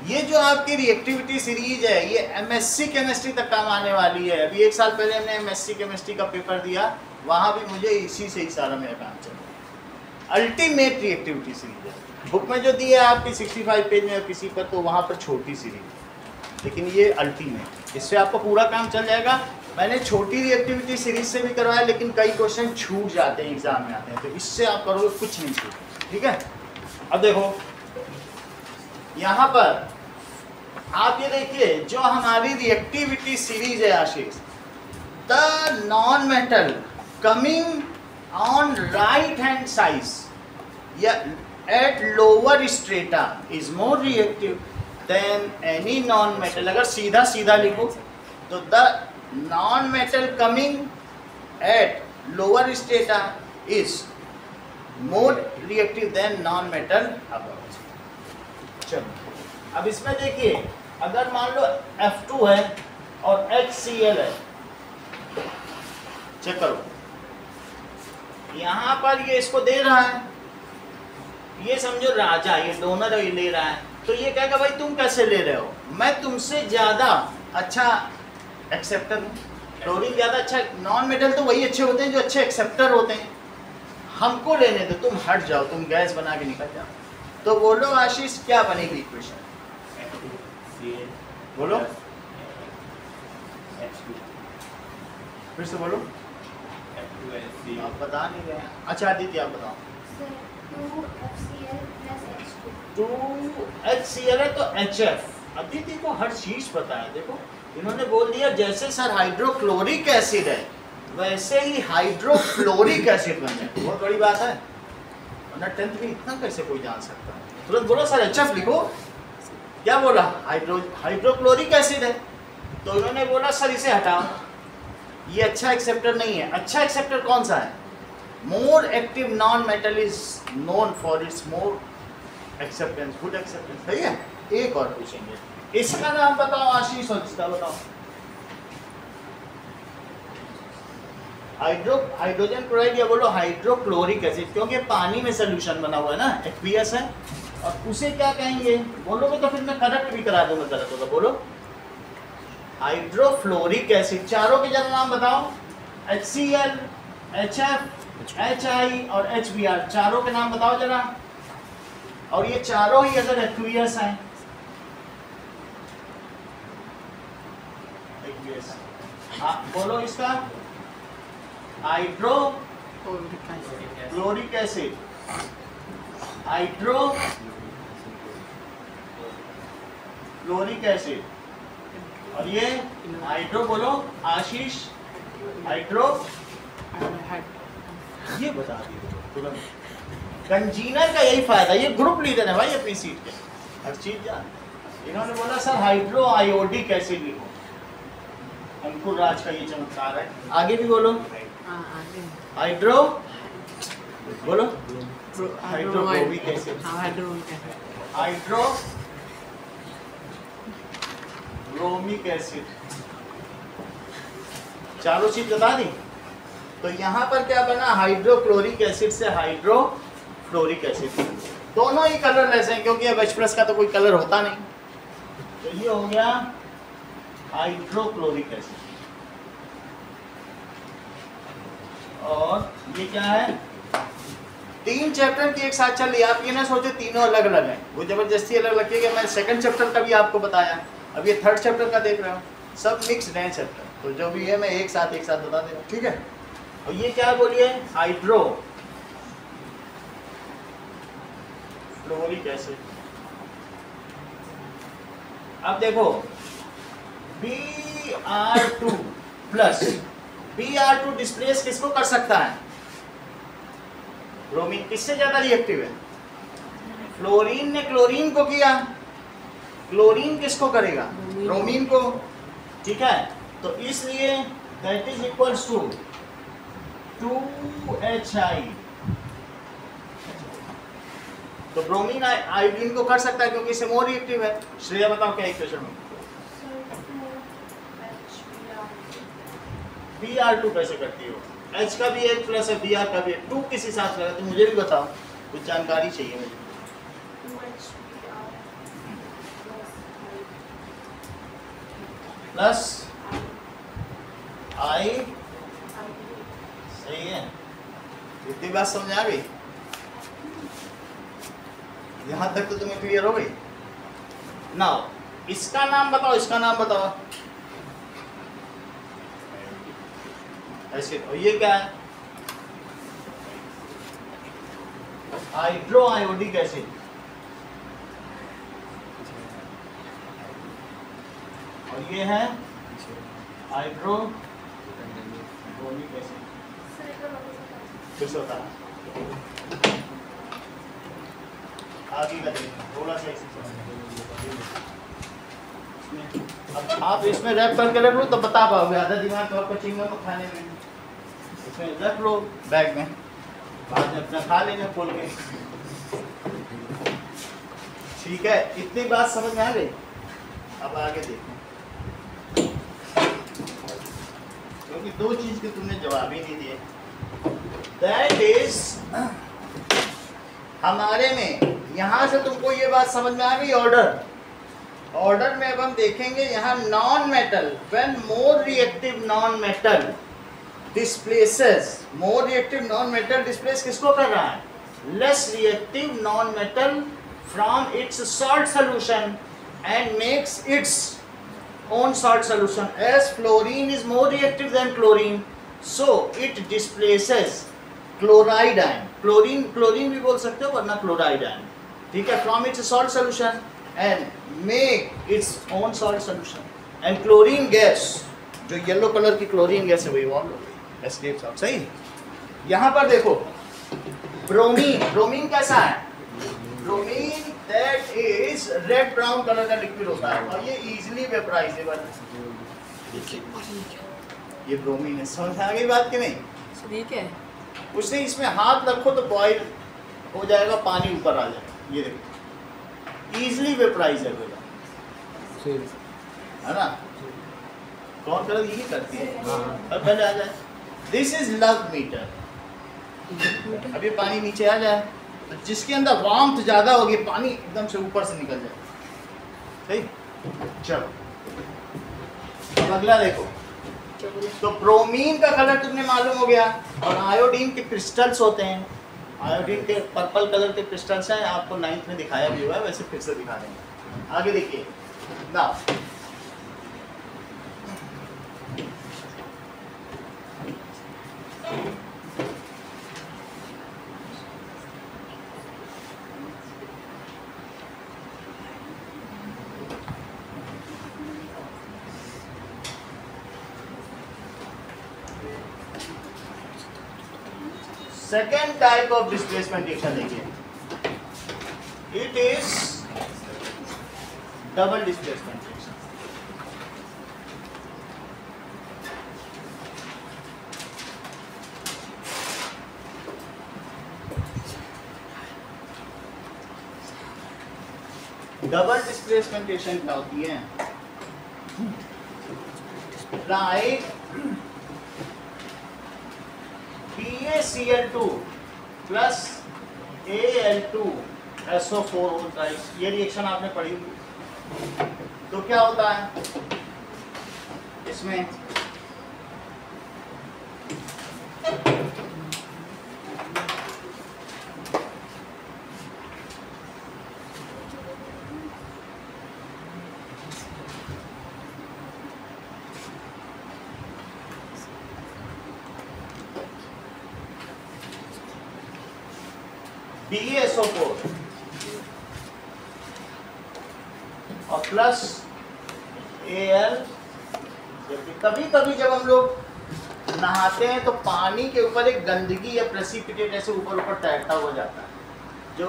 ये जो आपकी रिएक्टिविटी सीरीज है ये एमएससी केमिस्ट्री तक काम आने वाली है। अभी 1 साल पहले हमने एमएससी केमिस्ट्री का पेपर दिया, वहाँ भी मुझे इसी से ही सारा मेरा काम चला। अल्टीमेट रिएक्टिविटी सीरीज है। बुक में जो दी है आपकी 65 पेज में किसी पर, तो वहाँ पर छोटी सीरीज, लेकिन ये अल्टीमेट, इससे आपको पूरा काम चल जाएगा। मैंने छोटी रिएक्टिविटी सीरीज से भी करवाया, लेकिन कई क्वेश्चन छूट जाते हैं, एग्जाम में आते हैं, तो इससे आप करोगे कुछ नहीं छूट। ठीक है, अब देखो यहाँ पर आप ये देखिए, जो हमारी रिएक्टिविटी सीरीज है Ashish, the non metal coming on right hand side या at lower strata is more reactive than any non metal. अगर सीधा सीधा लिखो तो the non metal coming at lower strata is more reactive than non metal above. चलो अब इसमें देखिए, अगर मान लो F2 है और HCl है, चेक करो यहाँ पर ये इसको दे रहा है, ये समझो राजा, ये डोनर है, ये ले रहा है, तो ये कहेगा भाई तुम कैसे ले रहे हो, मैं तुमसे ज़्यादा अच्छा एक्सेप्टर हूँ। क्लोरीन ज़्यादा अच्छा, नॉन मेटल तो वही अच्छे होते हैं जो अच्छे एक्सेप्टर होते हैं, हमको लेने दो, तुम हट जाओ, तुम गैस बना के निकल जाओ। तो बोलो आशीष क्या बनेगी इक्वेशन? बोलो, फिर से बोलो। आप बता नहीं रहे। अच्छा आदित्य आप बताओ। 2HCl है तो HF। अदिति को हर चीज पता है। देखो इन्होंने बोल दिया जैसे सर हाइड्रोक्लोरिक एसिड है वैसे ही हाइड्रोफ्लोरिक एसिड बन जाए। बहुत बड़ी बात है, वरना 10th में इतना कैसे कोई जान सकता है। तुरंत बोलो सर HF लिखो। क्या बोला? हाइड्रोक्लोरिक एसिड है, तो इन्होंने बोला सर इसे हटाओ, ये अच्छा एक्सेप्टर नहीं है। अच्छा एक्सेप्टर कौन सा है? More active non metal is known for it's more acceptance, good acceptance. सही है। एक और पूछेंगे, इसका नाम बताओ आशीष और इसका बताओ। हाइड्रोजन क्लोराइड या बोलो हाइड्रोक्लोरिक एसिड, क्योंकि पानी में सोल्यूशन बना हुआ है ना, एक्वियस है। और उसे क्या कहेंगे बोलोगे तो फिर मैं करेक्ट भी करा दूंगा, गलत होगा बोलो। Hydrofluoric acid. चारों के जरा नाम बताओ, HCl, HF, HI और HBr, चारों के नाम बताओ जरा। और ये चारों ही अगर एक्वियस हैं, हाँ बोलो इसका हाइड्रोक्लोरिक एसिड, हाइड्रोक्लोरिक एसिड। और ये हाइड्रो बोलो आशीष, हाइड्रो, ये बता दिए तुरंत। कंजीनर का यही फायदा, ये ग्रुप लीडर है भाई अपनी सीट के, हर चीज जान। इन्होंने बोला सर हाइड्रो आयोडिक एसिड लिखो, अंकुर राज का ये चमत्कार है। आगे भी बोलो, हाइड्रो बोलो, हाइड्रोक्लोरिक एसिड, हाइड्रोब्रोमिक एसिड, चारों चीज बता दी। तो यहाँ पर क्या बना, हाइड्रोक्लोरिक एसिड से हाइड्रोफ्लोरिक एसिड, दोनों ही कलरलेस हैं क्योंकि अब H+ का तो कोई कलर होता नहीं। तो ये हो गया हाइड्रोक्लोरिक एसिड। और ये क्या है, 3 चैप्टर की एक साथ चल रही है। आप ये ना सोचे तीनों अलग अलग हैं, वो जबरदस्ती अलग लगती है। मैं सेकंड चैप्टर का भी आपको बताया, अब ये थर्ड चैप्टर का देख रहा हूँ, सब मिक्स्ड हैं चैप्टर। तो जो भी है मैं एक साथ बता दे रहा हूँ, ठीक है। और ये क्या बोलिए, हाइड्रोफ्लोरिक एसिड। अब देखो Br2 प्लस, Br2 डिस्प्लेस किसको कर सकता है, ब्रोमीन। किससे ज्यादा रिएक्टिव है, फ्लोरीन ने क्लोरीन को किया, क्लोरीन किसको करेगा, ब्रोमीन को, ठीक है। तो इसलिए that is equals to 2HI। तो ब्रोमीन आयोडीन को कर सकता है क्योंकि इससे मोर रिएक्टिव है। श्रेया बताओ क्या इक्वेशन में, Br2 कैसे करती हो, H का भी एक प्लस है, Br का भी 2 किस हिसाब से, तो मुझे भी बताओ, कुछ जानकारी चाहिए मुझे। प्लस I, सही है। इतनी बात समझ आ गई, यहां तक तो तुम्हें क्लियर हो गई। नाउ इसका नाम बताओ, इसका नाम बताओ एसिड। और ये क्या है, हाइड्रो आयोडिक एसिड। और ये है हाइड्रोब्रोमिक एसिड। कुछ होता है आगे का देखना थोड़ा सा अब आप इसमें रैप करके रख लो तो बता पाओगे, आधा दिमाग तो आपका चिंगम खाने में, इसमें रख लो बैग में, बाद में अपना खा लेना खोल के, ठीक है। इतनी बात समझ में आ गई। अब आगे देखो, क्योंकि 2 चीज के तुमने जवाब ही नहीं दिए। दैट इज, हमारे में यहां से तुमको ये बात समझ में आ गई। ऑर्डर में अब हम देखेंगे यहाँ non metal, when more reactive non metal displaces, more reactive non metal displace किसको कर रहा है, less reactive non metal from its salt solution and makes it's own salt solution. As fluorine is more reactive than chlorine, so it displaces chloride ion. Chlorine भी बोल सकते हो वरना chloride ion, ठीक है, from its salt solution and make its own salt solution. And chlorine gas, जो yellow colour की chlorine gas है वही वॉर्म हो गई, एस्केप्स आउट। सही। यहाँ पर देखो ब्रोमीन कैसा है, bromine that is red brown colour का लिक्विड होता है और ये इजीली वेपराइजेबल है। ये ब्रोमीन है, समझ आ गई बात कि नहीं, ठीक है। उसने इसमें हाथ रखो तो बॉयल हो जाएगा, पानी ऊपर आ जाएगा, ये देखो इजीली वेपराइजेबल है ना। कौन कलर ये करती है, अब पहले आ जाए दिस इज लव मीटर। अब ये पानी नीचे आ जाए तो जिसके अंदर वार्मथ ज्यादा होगी पानी एकदम से ऊपर से निकल जाए। सही, चलो अब अगला देखो। तो ब्रोमीन का कलर तुमने मालूम हो गया, और आयोडीन के क्रिस्टल्स होते हैं। आयोडीन के पर्पल कलर के क्रिस्टल्स हैं, आपको 9th में दिखाया भी हुआ है, वैसे फिर से दिखा देंगे। आगे देखिए ना, second type of displacement reaction देखिए, it is double displacement reaction. Double displacement reaction क्या होती है? राइट, BaCl2 प्लस Al2SO4 होता है। ये रिएक्शन आपने पढ़ी हुई। तो क्या होता है इसमें? BaSO4 और प्लस Al। कभी कभी जब हम लोग नहाते हैं तो पानी के ऊपर एक गंदगी या प्रेसिपिटेट ऐसे ऊपर तैरता हुआ जाता है। जो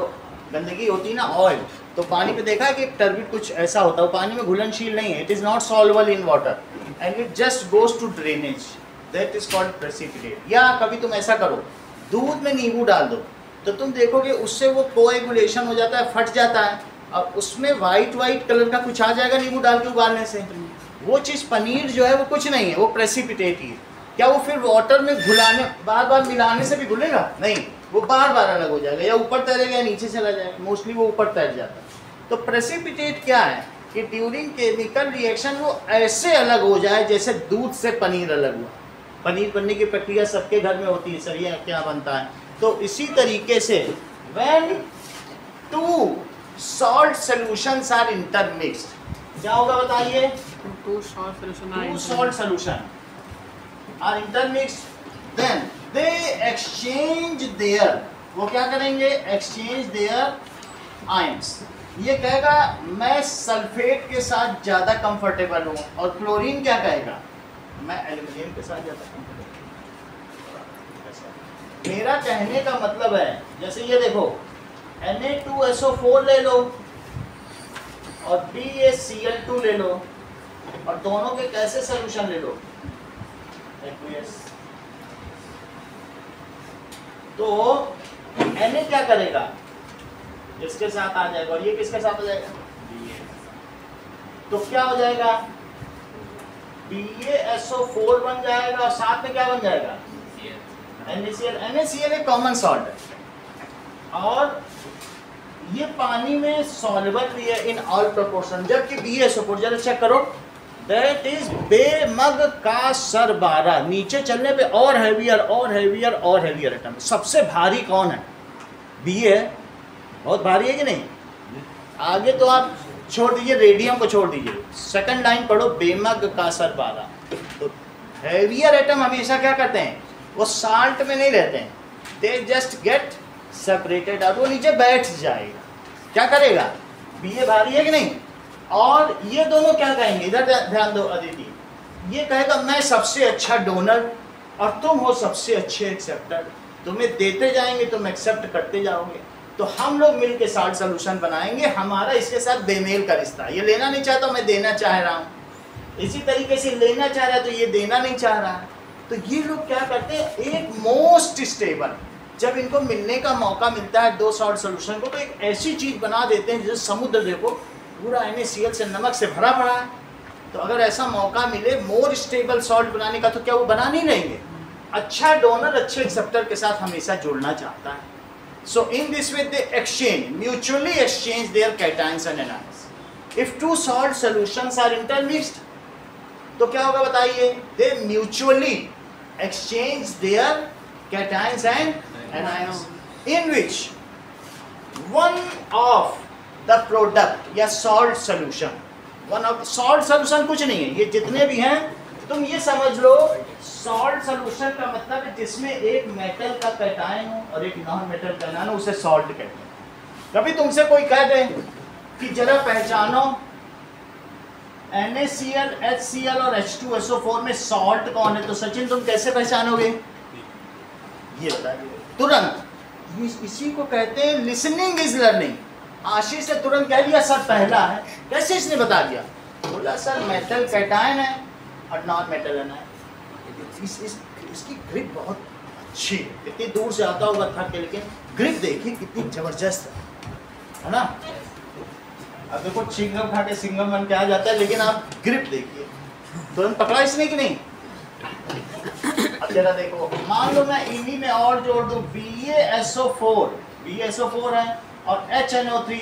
गंदगी होती है ना, ऑयल, तो पानी पे देखा है कि टर्बिड कुछ ऐसा होता है, वो पानी में घुलनशील नहीं है। It is not solvable in water and it just goes to drainage, that is called precipitate. या कभी तुम ऐसा करो, दूध में नींबू डाल दो तो तुम देखोगे उससे वो कोएगुलेशन हो जाता है, फट जाता है, और उसमें वाइट कलर का कुछ आ जाएगा नींबू डाल के उबालने से। वो चीज़ पनीर जो है वो कुछ नहीं है, वो प्रेसिपिटेट ही है। क्या वो फिर वाटर में घुलाने, बार बार मिलाने से भी घुलेगा? नहीं, वो बार बार अलग हो जाएगा, या ऊपर तैरेगा या नीचे चला जाएगा। मोस्टली वो ऊपर तैर जाता है। तो प्रेसिपिटेट क्या है कि ड्यूरिंग केमिकल रिएक्शन वो ऐसे अलग हो जाए जैसे दूध से पनीर अलग हुआ। पनीर बनने की प्रक्रिया सबके घर में होती है, सर ये क्या बनता है? तो इसी तरीके से when two salt solutions are intermixed, क्या होगा बताइए? Two salt solution are Two salt solution are intermixed, then they exchange their, वो क्या करेंगे? Exchange their ions। ये कहेगा मैं सल्फेट के साथ ज़्यादा कंफर्टेबल हूँ, और क्लोरीन क्या कहेगा? मैं एल्यूमिनियम के साथ ज़्यादा कंफर्टेबल। मेरा कहने का मतलब है, जैसे ये देखो Na2SO4 ले लो और BaCl2 ले लो, और दोनों के कैसे सॉल्यूशन ले लो? एक्वियस। तो Na क्या करेगा? इसके साथ आ जाएगा, और ये किसके साथ आ जाएगा? तो क्या हो जाएगा? BaSO4 बन जाएगा, और साथ में क्या बन जाएगा? NaCl एक कॉमन सॉल्ट है, और ये पानी में सॉल्युबल भी है इन ऑल प्रोपोर्शन। जबकि BaSO4 जरा चेक करो, दैट इज बेमग का सर 12, नीचे चलने पे और हैवियर एटम। सबसे भारी कौन है? Ba है, बहुत भारी है कि नहीं? आगे तो आप छोड़ दीजिए, रेडियम को छोड़ दीजिए, सेकंड लाइन पढ़ो, बेमग का सर 12। तो हैवियर एटम हमेशा क्या करते हैं? वो साल्ट में नहीं रहते हैं, दे जस्ट गेट सेपरेटेड, और वो नीचे बैठ जाएगा। क्या करेगा? Ba भारी है कि नहीं? और ये दोनों क्या कहेंगे? इधर ध्यान दो अदिति, ये कहेगा मैं सबसे अच्छा डोनर और तुम हो सबसे अच्छे एक्सेप्टर। तुम्हें देते जाएंगे, तुम एक्सेप्ट करते जाओगे, तो हम लोग मिलके साल्ट सोल्यूशन बनाएंगे। हमारा इसके साथ बेमेल का रिश्ता, ये लेना नहीं चाहता, मैं देना चाह रहा हूँ। इसी तरीके से लेना चाह रहा है तो ये देना नहीं चाह रहा है। तो ये लोग क्या करते हैं? एक मोस्ट स्टेबल, जब इनको मिलने का मौका मिलता है दो सॉल्ट सोल्यूशन को, तो एक ऐसी चीज़ बना देते हैं जैसे समुद्र देखो पूरा NaCl से, नमक से भरा पड़ा है। तो अगर ऐसा मौका मिले मोर स्टेबल सॉल्ट बनाने का, तो क्या वो बना नहीं लेंगे? अच्छा डोनर अच्छे एक्सेप्टर के साथ हमेशा जुड़ना चाहता है. So in this way they mutually exchange their cations and anions. If two salt solutions are intermixed, तो क्या होगा बताइए? They mutually exchange their cations and anions, in which one of the product या salt solution, one of salt solution कुछ नहीं है, ये जितने भी हैं तुम ये समझ लो, सॉल्ट सोल्यूशन का मतलब है जिसमें एक मेटल का कैटायन हो और एक नॉन मेटल का एनायन हो, उसे सॉल्ट कहते हैं. कभी तुमसे कोई कह दे कि जरा पहचानो NaCl, HCl और H2SO4 में सॉल्ट कौन है, तो सचिन तुम कैसे पहचानोगे? ये बताइए तुरंत. इसी को कहते हैं लिसनिंग इज लर्निंग. आशीष ने तुरंत कह दिया सर पहला है. कैसे इसने बता दिया? बोला सर मेटल कैटायन है और नॉन मेटल एनायन. इसकी ग्रिप बहुत अच्छी है. कितनी दूर से आता होगा थक के, लेकिन ग्रिप देखिए कितनी जबरदस्त है ना. अब देखो चिंगम खा के सिंगम बन के आ जाता है, लेकिन आप ग्रिप देखिए. तुरंत पकड़ा इसने कि नहीं? अब जरा देखो, मान लो मैं इन्हीं में और जोड़ दूं BaSO4 है और HNO3,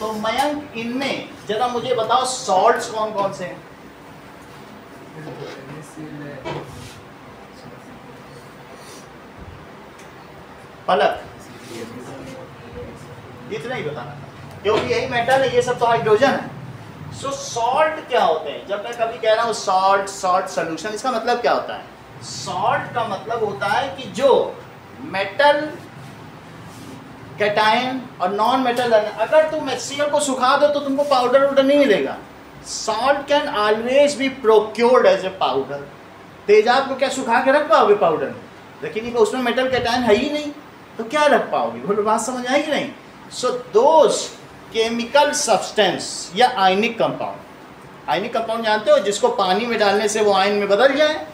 तो मयंक इनमें जरा मुझे बताओ सॉल्ट्स कौन कौन से हैं? पलक इतना ही बताना था, क्योंकि यही मेटल है, ये सब तो हाइड्रोजन है. सो सॉल्ट क्या होते हैं? जब मैं कभी कह रहा हूँ सॉल्ट सोल्यूशन, इसका मतलब क्या होता है? सॉल्ट का मतलब होता है कि जो मेटल कैटायन और नॉन मेटल, अगर तुम HCl को सुखा दो तो तुमको पाउडर वुडर नहीं मिलेगा. Salt can always be procured as a powder. तेजाब को क्या सुखा के रख पाओगे पाउडर में? लेकिन उसमें मेटल कैटायन है ही नहीं, तो क्या रख पाओगे? बोलो बात समझ आएगी नहीं? सो दोज केमिकल सब्सटेंस या आयनिक कंपाउंड, आयनिक कंपाउंड जानते हो जिसको पानी में डालने से वो आयन में बदल जाए,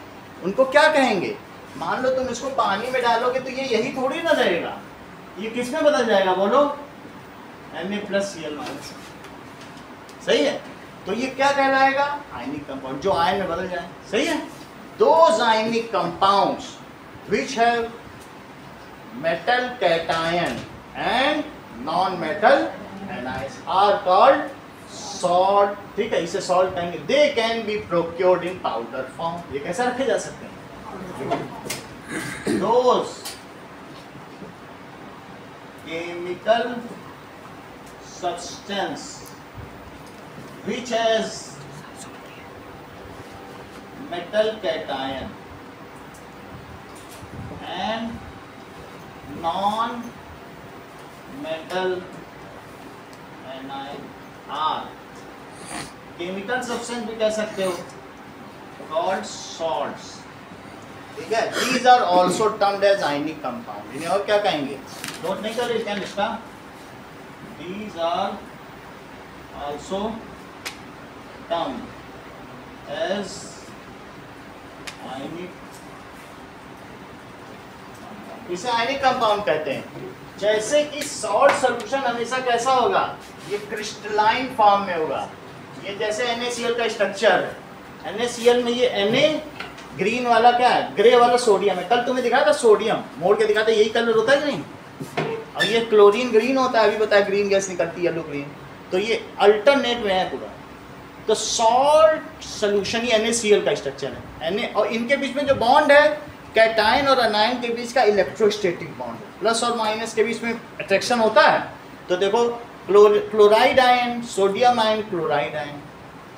उनको क्या कहेंगे? मान लो तुम इसको पानी में डालोगे तो ये यही थोड़ी ना रहेगा, ये किस में बदल जाएगा? बोलो Na+Cl-. सही है? तो ये क्या कहलाएगा? आयनिक कंपाउंड, जो आयन में बदल जाए. सही है? Those ionic compounds which have metal cation and non-metal anions are called salt. ठीक है, इसे salt कहेंगे. They can be procured in powder form. ये कैसे रखे जा सकते हैं? Those chemical substance which has metal cation and non-metal anion are chemical substance भी कह सकते हो, called salts. ठीक है? These are also termed as ionic compound. इन्हें और क्या कहेंगे? नोट नहीं कर रहे क्या लिखा? These are also termed as ionic. इसे आयनिक कंपाउंड कहते हैं. जैसे कि सॉल्ट सॉल्यूशन हमेशा कैसा होगा? ये क्रिस्टलाइन फॉर्म में होगा. ये जैसे NaCl का स्ट्रक्चर है. NaCl में ये Na ग्रीन वाला क्या है? ग्रे वाला सोडियम है. कल तुम्हें दिखाया था सोडियम मोड़ के दिखाते, यही कलर होता है कि नहीं? और ये क्लोरीन ग्रीन होता है. अभी बताया ग्रीन गैस निकलती है, येलो ग्रीन. तो ये अल्टरनेट में है पूरा. तो सॉल्ट सॉल्यूशन ये NaCl का स्ट्रक्चर है. Na और इनके बीच में जो बॉन्ड है, कैटायन और अनायन के बीच का इलेक्ट्रोस्टैटिक बॉन्ड है. प्लस और माइनस के बीच में अट्रैक्शन होता है. तो देखो chloride ion, sodium ion, chloride ion,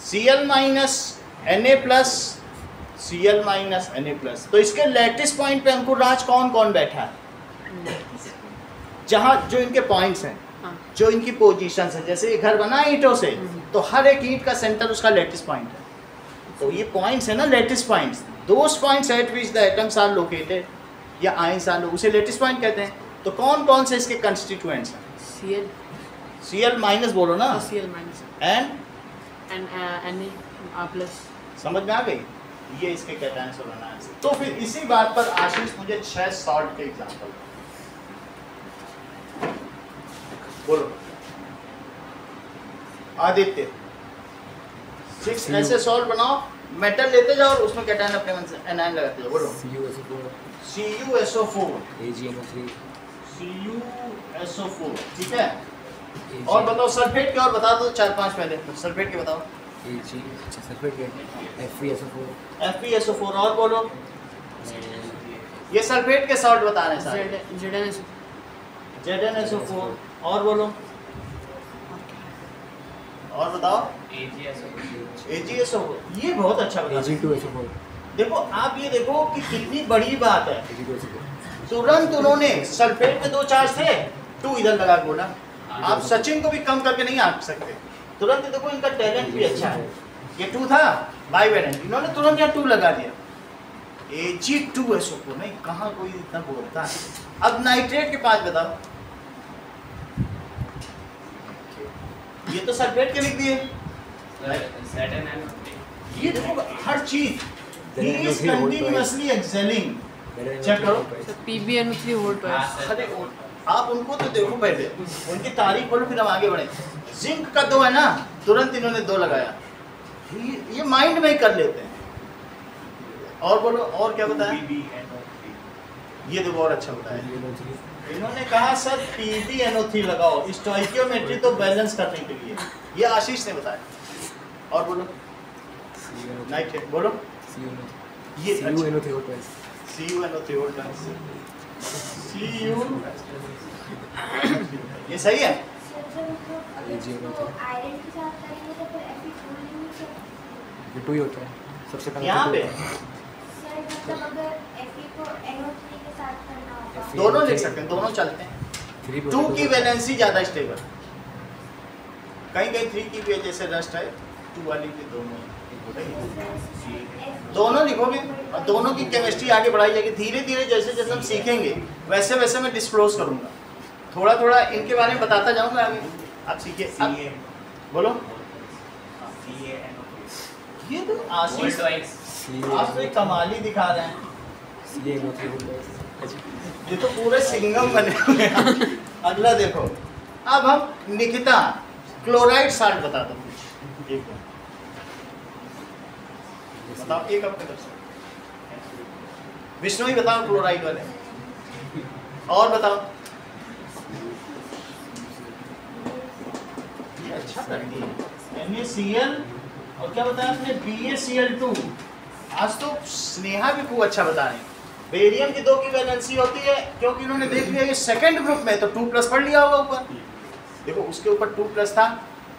Cl minus Na plus, Cl minus Na plus. तो इसके लैटिस पॉइंट पे अंकुर राज कौन कौन बैठा है? जहाँ जो इनके पॉइंट्स हैं, जो इनकी पोजीशन है. जैसे ये घर बना है ईंटों से, तो हर एक ईंट का सेंटर उसका लैटिस पॉइंट है. तो ये पॉइंट्स है ना, lattice points. Those points at which the atoms are located या आयंस आर, उसे लैटिस पॉइंट कहते हैं. तो कौन कौन से इसके कंस्टिट्यूएंट्स हैं? Cl माइनस बोलो ना. Cl minus and Na plus. समझ में आ गई? ये इसके कैटायंस और अनायंस. तो फिर इसी बात पर आशीष मुझे 6 सॉल्ट के एग्जांपल बोलो. आदित्य 6 ऐसे सॉल्ट बनाओ मेटल लेते जाओ और उसमें कैटायन अपने मन से एनायन लगाते जाओ। बोलो CuSO4 CuSO4 AgNO3 CuSO4 ठीक है। और बताओ सल्फेट के, और बता दो 4-5 पहले सल्फेट के बताओ। Ag अच्छा सल्फेट के FeSO4 FeSO4 और बोलो। ये सल्फेट के सॉल्ट बता रहे हैं सारे। ZnSO4 और बोलो। और बताओ AgSO4 ये बहुत अच्छा बता रहे हैं। Ag2SO4 देखो आप ये देखो कि कितनी बड़ी बात है। Ag2SO4 तुरंत उन्होंने सल्फेट में 2 चार्ज थे, 2 इधर लगा के बोला। आप सचिन को भी कम करके नहीं आंक सकते। तुरंत देखो इनका टैलेंट भी अच्छा है। ये 2 था बाइवेलेंट, इन्होंने तुरंत यहाँ 2 लगा दिया। Ag2SO4 नहीं, कहाँ कोई इतना बोलता है। अब नाइट्रेट के 5 बताओ। ये तो सल्फेट के लिख दिए। ये देखो हर चीज he is continuously excelling। Check करो। PbNO3 whole twice। अरे आप उनको तो देखो पहले, उनकी तारीफ बोलो फिर हम आगे बढ़े। जिंक का 2 है ना, तुरंत इन्होंने 2 लगाया। ये माइंड में ही कर लेते हैं। और बोलो और क्या बताया। ये देखो और अच्छा बताया। इन्होंने कहा सर PbNO3 लगाओ स्टोइकियोमेट्री तो बैलेंस करने के लिए। ये आशीष ने बताया। और बोलो नाइट्रेट बोलो। ये CuNO3 whole twice CuNO3 ये सही है। आयरन के साथ करेंगे तो फिर Fe2 ये 2 ही होता है सबसे पहले यहाँ पे सर मतलब अगर Fe को NO3 के साथ करना होगा दोनों लिख सकते हैं, दोनों चलते हैं। 2 की वैलेंसी ज्यादा स्टेबल, कहीं 3 की वजह से रस्ट है। 2 वाली भी दोनों लिखोगे और दोनों की केमिस्ट्री आगे बढ़ाई जाएगी। धीरे धीरे जैसे जैसे हम सीखेंगे वैसे वैसे मैं डिस्क्लोज करूंगा, थोड़ा थोड़ा इनके बारे में बताता जाऊंगा आगे। आप सीखिए। बोलो। ये तो आशीष आप तो एक कमाल ही दिखा रहे हैं। CuNO3 whole twice ये तो पूरे सिंगम बने हुए हैं। अगला देखो, अब हम निकिता क्लोराइड साल्ट बता दो कुछ। बताओ एक आपके तरफ से। विष्णु ही बताओ क्लोराइड वाले। और बताओ। ये अच्छा करती है। NaCl और क्या बताया आपने BaCl2। आज तो स्नेहा भी खूब अच्छा बता रहे हैं। बेरियम की 2 की वैलेंसी होती है क्योंकि इन्होंने देख लिया ये सेकंड ग्रुप में तो 2+ पढ़ लिया होगा ऊपर। देखो उसके ऊपर 2+ था।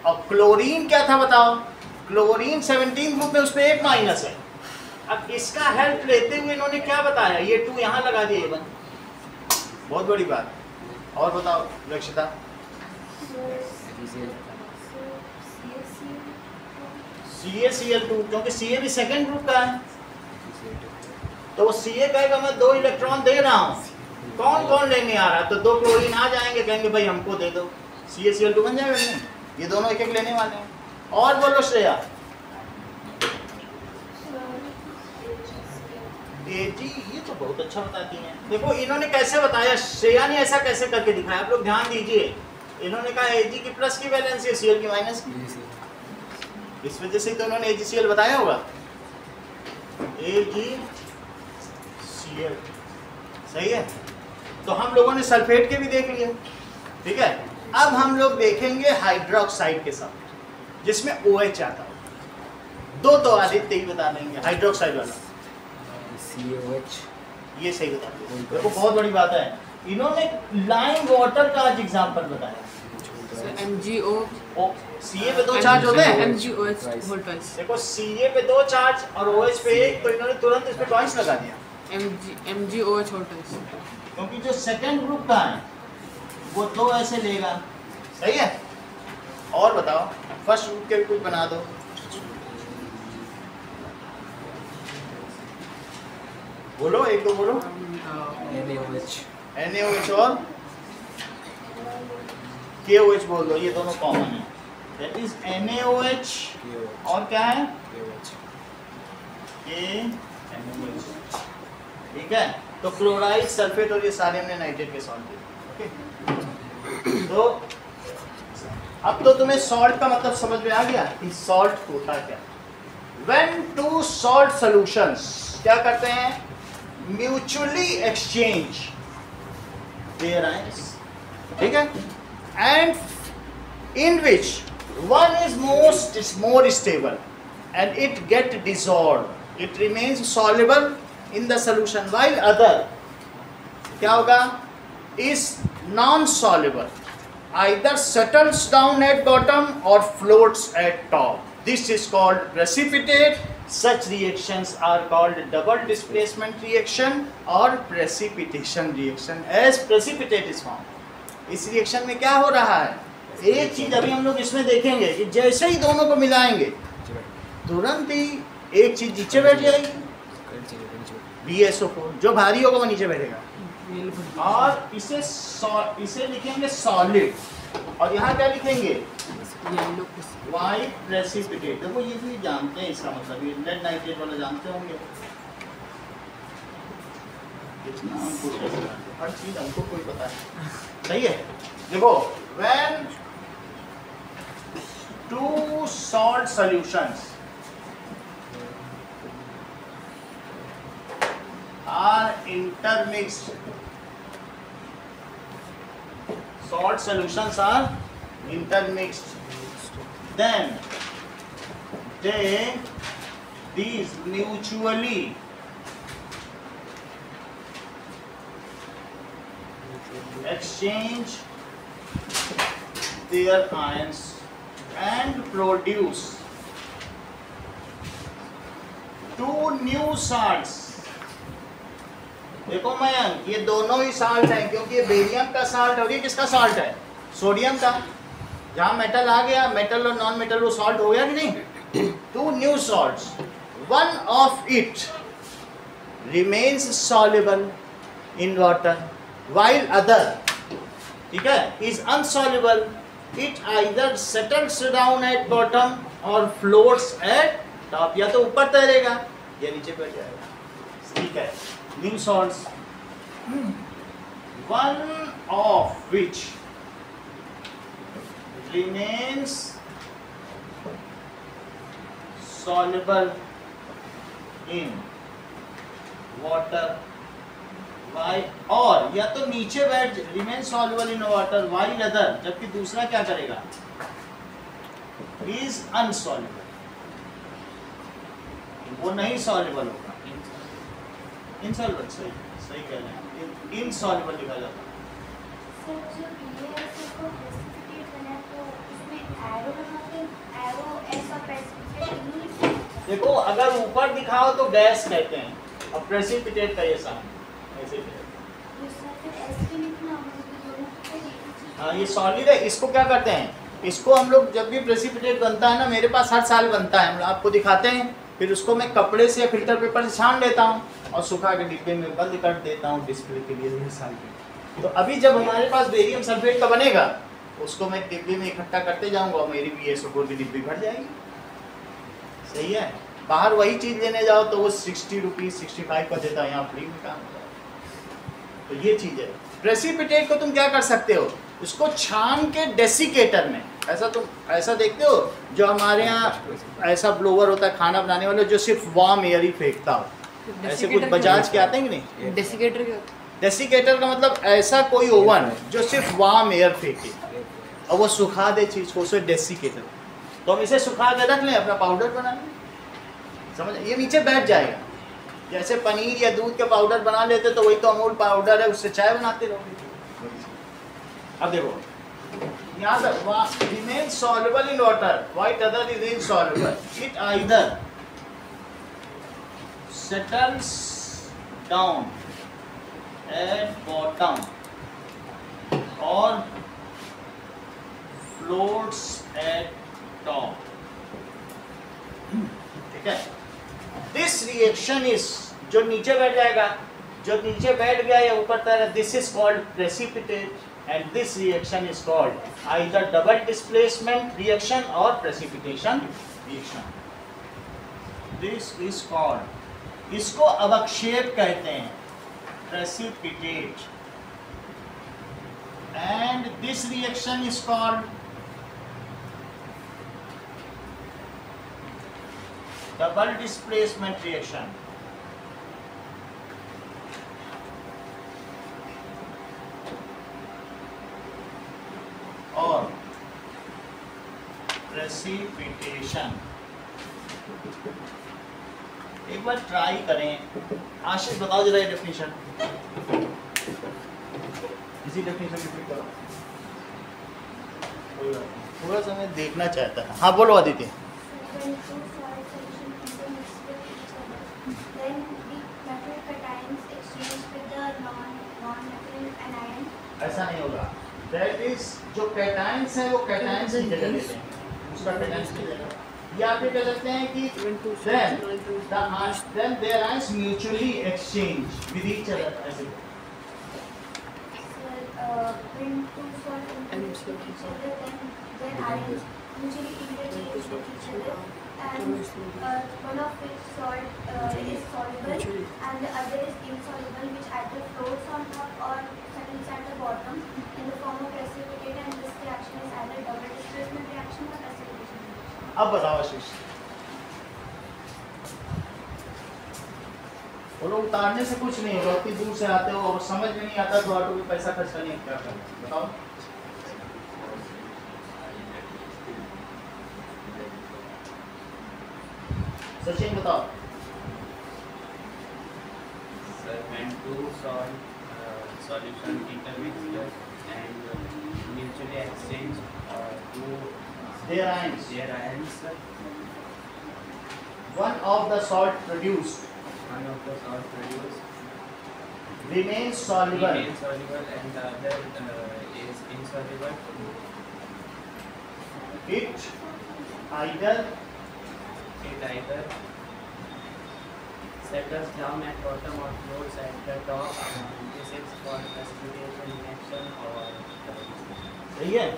और क्लोरीन क्या था बताओ। क्लोरीन 17 ग्रुप में उस पर 1 माइनस है। अब इसका हेल्प लेते हुए इन्होंने क्या बताया, ये 2 यहाँ लगा दिए। बहुत बड़ी बात। और बताओ रक्षिता। CaCl2 क्योंकि Ca भी सेकंड ग्रुप का है तो वो Ca कहेगा मैं 2 इलेक्ट्रॉन दे रहा हूँ, कौन कौन लेने आ रहा है, तो 2 क्लोरीन आ जाएंगे, कहेंगे भाई हमको दे दो, CaCl2 बन जाएगा नहीं? ये दोनों एक एक लेने वाले हैं। और बोलो श्रेया। Ag ये तो बहुत अच्छा बताती हैं। देखो इन्होंने कैसे बताया, श्रेया ने ऐसा कैसे करके दिखाया, आप लोग ध्यान दीजिए। इन्होंने कहा Ag की प्लस की वैलेंसी है, Cl की माइनस की। इस वजह से तो उन्होंने AgCl बताया होगा। AgCl सही है। तो हम लोगों ने सल्फेट के भी देख लिए, ठीक है। अब हम लोग देखेंगे हाइड्रोक्साइड के साथ जिसमें OH आता है। 2 तो आदित्य ही बता देंगे। हाइड्रोक्साइड वाला CaOH ये सही बता देंगे। देखो बहुत बड़ी बात है, इन्होंने लाइम वाटर का आज एग्जाम्पल बताया। MgO Ca पे 2 चार्ज होते हैं। MgOH whole twice। देखो Ca पे 2 चार्ज और OH पे 1, तो इन्होंने तुरंत इस पे ट्वाइस लगा दिया MgOH whole twice। क्योंकि जो सेकंड ग्रुप का है वो 2 ऐसे लेगा, सही है। और बताओ फर्स्ट ग्रुप के भी कुछ बना दो। बोलो 1-2 बोलो। NaOH और KOH बोल दो, ये दोनों कॉमन है। दैट इज NaOH और क्या है KNOH, ठीक है। तो क्लोराइड, सल्फेट और ये सारे हमने नाइट्रेट के सॉल्ट दिए, ओके। तो अब तो तुम्हें सॉल्ट का मतलब समझ में आ गया कि सॉल्ट होता क्या। व्हेन टू सॉल्ट सॉल्यूशंस क्या करते हैं, म्यूचुअली एक्सचेंज देयर आयंस, ठीक है, and in which one is more stable and it get dissolved, it remains soluble in the solution, while other क्या होगा, is non soluble, either settles down at bottom or floats at top. This is called precipitate. Such reactions are called double displacement reaction or precipitation reaction as precipitate is formed. इस reaction में क्या हो रहा है, एक चीज अभी हम लोग इसमें देखेंगे कि जैसे ही दोनों को मिलाएंगे तुरंत ही एक चीज नीचे बैठ जाएगी, BSO4, जो भारी होगा वो नीचे बैठेगा, और इसे लिखेंगे सॉलिड, और यहाँ क्या लिखेंगे, वाइट प्रेसिपिटेट। देखो ये भी जानते हैं इसका मतलब, ये लेड नाइट्रेट वाला जानते होंगे, कितना हमको हर चीज हमको कोई पता है, सही है। देखो when two salt solutions are intermixed, salt solutions are intermixed, then these mutually exchange their ions and produce two new salts। देखो मयंक, ये दोनों ही साल्ट हैं, क्योंकि ये बेरियम का साल्ट और ये किसका साल्ट है, सोडियम का। जहाँ मेटल आ गया, मेटल और नॉन मेटल वो साल्ट हो गया कि नहीं। Two new salts, one of it remains soluble in water while other, ठीक है, is insoluble, it either settles down at bottom or floats at top, या तो ऊपर तैरेगा या नीचे बैठ जाएगा, ठीक है। New salts, one of which remains soluble in water, why, और या तो नीचे बैठ remains soluble in water while other, जबकि दूसरा क्या करेगा, is unsoluble, वो नहीं soluble होगा, insoluble, सही कह रहे हैं, insoluble लिखा जाता है। सर जो BASF को precipitate बना तो उसमें एरो बनाते हैं, एरो ऐसा precipitate नहीं। देखो अगर ऊपर दिखाओ तो गैस कहते हैं, और प्रेसिपिटेट का ये सामने ऐसे हाँ, ये सॉलिड है। इसको क्या करते हैं, इसको हम लोग जब भी प्रेसिपिटेट बनता है ना, मेरे पास हर साल बनता है, हम आपको दिखाते हैं, फिर उसको मैं कपड़े से या फिल्टर पेपर से छान लेता हूँ और सुखा के डिब्बे में बंद कर देता हूँ डिस्प्ले के लिए हर साल के। तो अभी जब हमारे पास बेरियम सल्फेट का बनेगा, उसको मैं डिब्बे में इकट्ठा करते जाऊँगा और मेरी BSO4 की डिब्बी भर जाएगी, सही है। बाहर वही चीज़ लेने जाओ तो वो 60 रुपीज़ 65 का देता है, यहाँ फ्री में काम होता है। तो ये चीज़ है। प्रेसिपिटेट को तुम क्या कर सकते हो, उसको छान के डेसिकेटर में, ऐसा तुम ऐसा देखते हो जो हमारे यहाँ ऐसा ब्लोवर होता है खाना बनाने वाला, जो सिर्फ वार्म एयर ही फेंकता हो, ऐसे कुछ बजाज के आते हैं कि नहीं। डेसिकेटर क्या होता है? डेसिकेटर का मतलब ऐसा कोई ओवन जो सिर्फ वार्म एयर फेंके और वो सुखा दे चीज़ को, उसे डेसिकेटर। तो हम इसे सुखा के रख लें, अपना पाउडर बना लें, समझ, ये नीचे बैठ जाएगा। जैसे पनीर या दूध के पाउडर बना लेते तो वही तो अमूल पाउडर है, उससे चाय बनाते रहोगे। अब देखो यहाँ तक remain soluble in water, white other is insoluble, it either settles down at bottom or floats at top, ठीक है। This reaction is, जो नीचे बैठ जाएगा, जो नीचे बैठ गया या ऊपर तैरा, this is called precipitate, and this reaction is called either double displacement reaction or precipitation reaction. This is called, इसको अवक्षेप कहते हैं, precipitate, and this reaction is called double displacement reaction, और प्रेसिपिटेशन। एक बार ट्राई करें। आशीष बताओ जरा ये डेफिनेशन, इसी डेफिनेशन रिपीट करो। थोड़ा सा मैं देखना चाहता था। हाँ बोलो Aditya. When two solid solutions intermix with each other, then the metal cations exchange with the non-metal anion. ऐसा नहीं होगा। दैट इज जो कैटायंस है वो कैटायंस की जगह लेते हैं, उसका कैटायंस की जगह। या फिर कह सकते हैं कि then their ions mutually exchange with each other, ऐसे। When two solid intermix with each other, then their ions mutually interchange with each other, and one of which salt is soluble and the other is insoluble, which either floats on top or settles at the bottom in the form of precipitate, and this reaction is either double displacement reaction or precipitation reaction. अब बताओ आशीष, बोलो उतारने से कुछ नहीं होगा, इतनी दूर से आते हो और समझ में नहीं आता तो ऑटो पे पैसा खर्च करने क्या करना, बताओ। सचिन बताओ। Sir, when two solution intermix and mutually exchange their ions, one of the salt produced remains soluble and the other is insoluble. It either settles down at bottom or floats at the top. This is called precipitation reaction or सही है।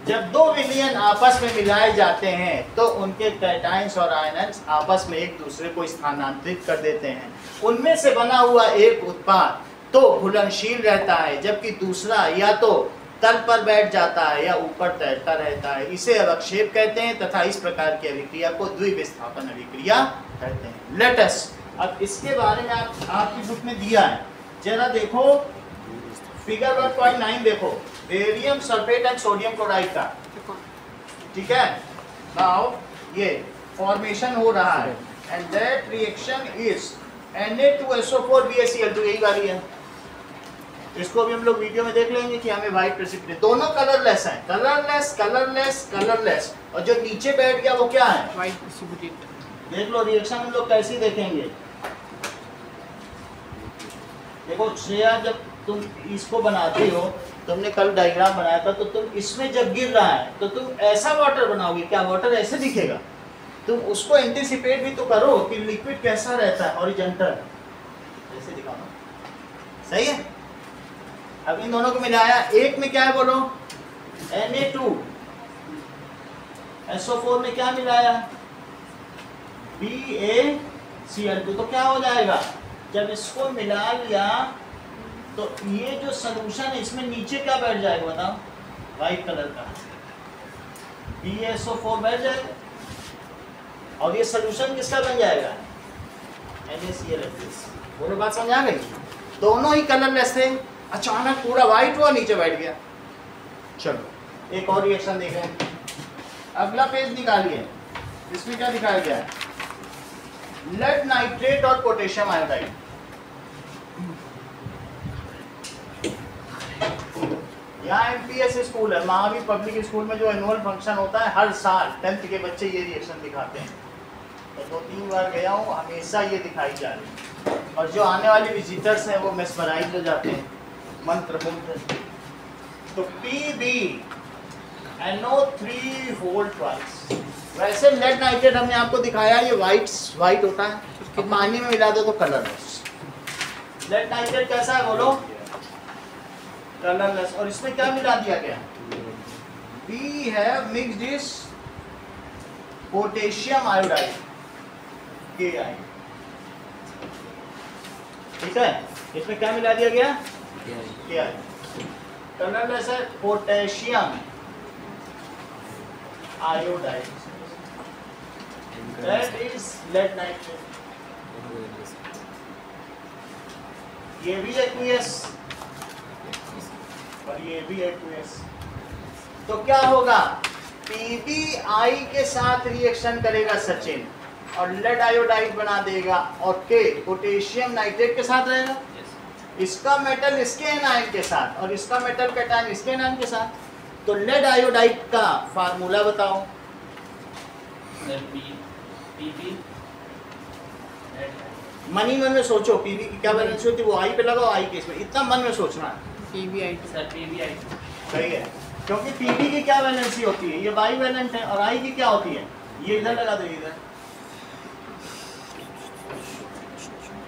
जब दो विलयन आपस में मिलाए जाते हैं तो उनके कैटायंस और आयन्स आपस में एक दूसरे को स्थानांतरित कर देते हैं। उनमें से बना हुआ एक उत्पाद तो घुलनशील रहता है जबकि दूसरा या तो तल पर बैठ जाता है या ऊपर तैरता रहता है। इसे अवक्षेप कहते हैं तथा इस प्रकार की अभिक्रिया को द्विविस्थापन अभिक्रिया कहते हैं। लेट अस, अब इसके बारे में आपकी बुक में दिया है, जरा देखो फिगर 1.9 देखो, barium sulphate and sodium chloride का, ठीक है। नाउ ये फॉर्मेशन हो रहा है and that reaction is Na2SO4 BaCl2, यही वाली है। इसको भी हम लोग वीडियो में देख लेंगे कि हमें व्हाइट प्रेसिपिटेट, दोनों कलरलेस हैं, कलरलेस कलरलेस कलरलेस, और जो नीचे बैठ गया वो क्या है, व्हाइट प्रेसिपिटेट। देख लो रिएक्शन हम लोग कैसे देखेंगे। देखो श्रेया, जब तुम इसको बनाते हो, तुमने कल डायग्राम बनाया था, तो तुम इसमें जब गिर रहा है तो तुम ऐसा वाटर बनाओगे, क्या वाटर ऐसे दिखेगा? तुम उसको एंटिसिपेट भी तो करो कि लिक्विड कैसा रहता है, हॉरिजॉन्टल ऐसे दिखाओ, सही है। अब इन दोनों को मिलाया, एक में क्या है बोलो, Na2SO4 में क्या मिलाया, BaCl2, तो क्या हो जाएगा, जब इसको मिला लिया तो ये जो सॉल्यूशन है इसमें नीचे क्या बैठ जाएगा बताओ, व्हाइट कलर का BaSO4 बैठ जाएगा, और ये सॉल्यूशन किसका बन जाएगा, NaCl। बोलो बात समझ आ गई? दोनों ही कलरलेस थे, अचानक पूरा व्हाइट हुआ, नीचे बैठ गया। चलो एक और रिएक्शन देखें, अगला पेज निकालिए, इसमें क्या दिखाया गया है, लेड नाइट्रेट और पोटेशियम आयोडाइड। यहाँ MPS स्कूल है, महावीर पब्लिक स्कूल में जो एनुअल फंक्शन होता है हर साल 10th के बच्चे ये रिएक्शन दिखाते हैं, तो 2-3 बार गया हूँ, हमेशा ये दिखाई जा रही है, और जो आने वाले विजिटर्स हैं वो मेस्मराइज हो जाते हैं, मंत्रमुग्ध। तो PbNO3 वोल्ट ट्वाइस। वैसे लेड नाइट्रेट हमने आपको दिखाया, ये व्हाइट होता है, तो पानी में मिला दो तो कलरलेस। लेड नाइट्रेट कैसा है बोलो, कलरलेस। और इसमें क्या मिला दिया गया, we have mixed this potassium iodide Ki, ठीक है। इसमें क्या मिला दिया गया, क्या कलरलेस है, potassium iodide. That is lead nitrate. ये भी एक्वियस और ये भी एक्वियस। तो क्या होगा, PbI के साथ रिएक्शन करेगा सचिन और लेड आयोडाइड बना देगा, और के पोटेशियम नाइट्रेट के साथ रहेगा। इसका मेटल इसके एनायन के साथ और इसका मेटल कैटायन इसके एनायन के साथ। तो लेड आयोडाइड का फार्मूला बताओ। मन ही मन में सोचो, पीवी की क्या वैलेंसी होती है, वो आई पे लगाओ, आई के इसमें, इतना मन में सोचना है। PbI2 सर PBI सही है, क्योंकि पीवी की क्या वैलेंसी होती है, ये बाई वैलेंट है, और आई की क्या होती है, ये इधर लगा दो, इधर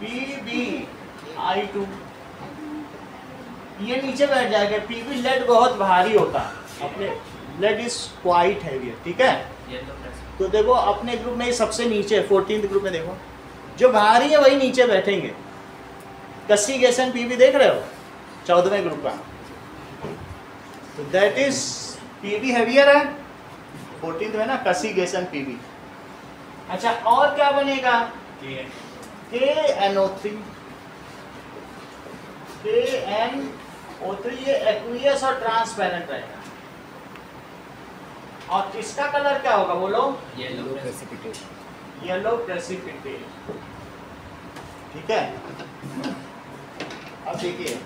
PbI2, ये नीचे बैठ जाएगा। पीवी लेड बहुत भारी होता है, अपने लेड इज क्वाइट हैवी, ठीक है। तो देखो अपने ग्रुप में सबसे नीचे 14th ग्रुप में देखो, जो भारी है वही नीचे बैठेंगे। कस्सी गैसन पीवी देख रहे हो 14वें ग्रुप का, तो दैट इज पीवी हैवियर है, 14th में ना कस्सी गैसन पीवी। अच्छा और क्या बनेगा, KNO3, KNO3 ये एक्वियस और ट्रांसपेरेंट रहेगा। और इसका कलर क्या होगा बोलो, येलो येलो प्रेसिपिटेट, ठीक है। अब देखिए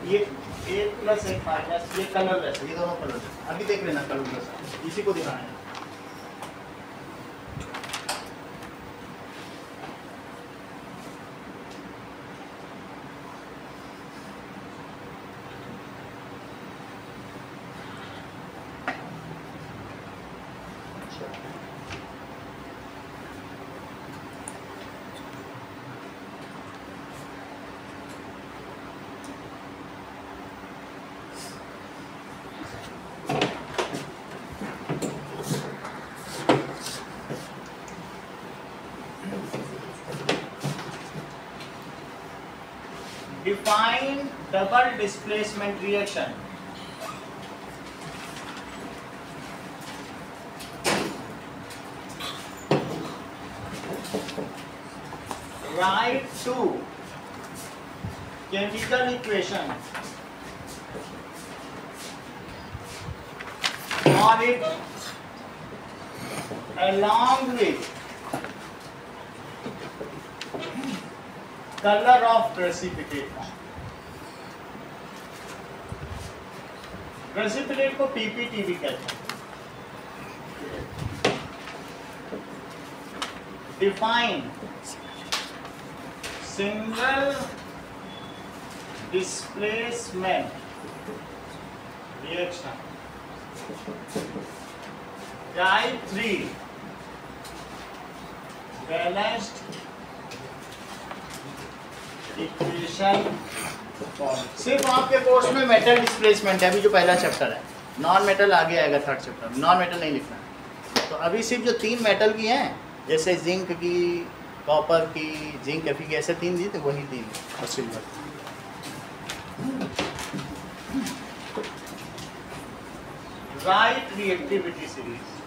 ये 1 + 1 - ये कलरलेस, ये दोनों कलरलेस। अभी देख लेना कलरलेस, इसी को दिखाना है। Define double displacement reaction. Write two chemical equation on it along with color of precipitate। Precipitate को PPT भी कहते हैं। Define single displacement reaction. Type 3 balanced equation. सिर्फ आपके कोर्स में मेटल डिस्प्लेसमेंट है, अभी जो पहला चैप्टर है। नॉन मेटल आगे आएगा 3rd चैप्टर में, नॉन मेटल नहीं लिखना है। तो अभी सिर्फ जो 3 मेटल की हैं, जैसे जिंक की, कॉपर की, जिंक Fe, ऐसे 3 दी थे, वही 3 और सिल्वर। Right reactivity series.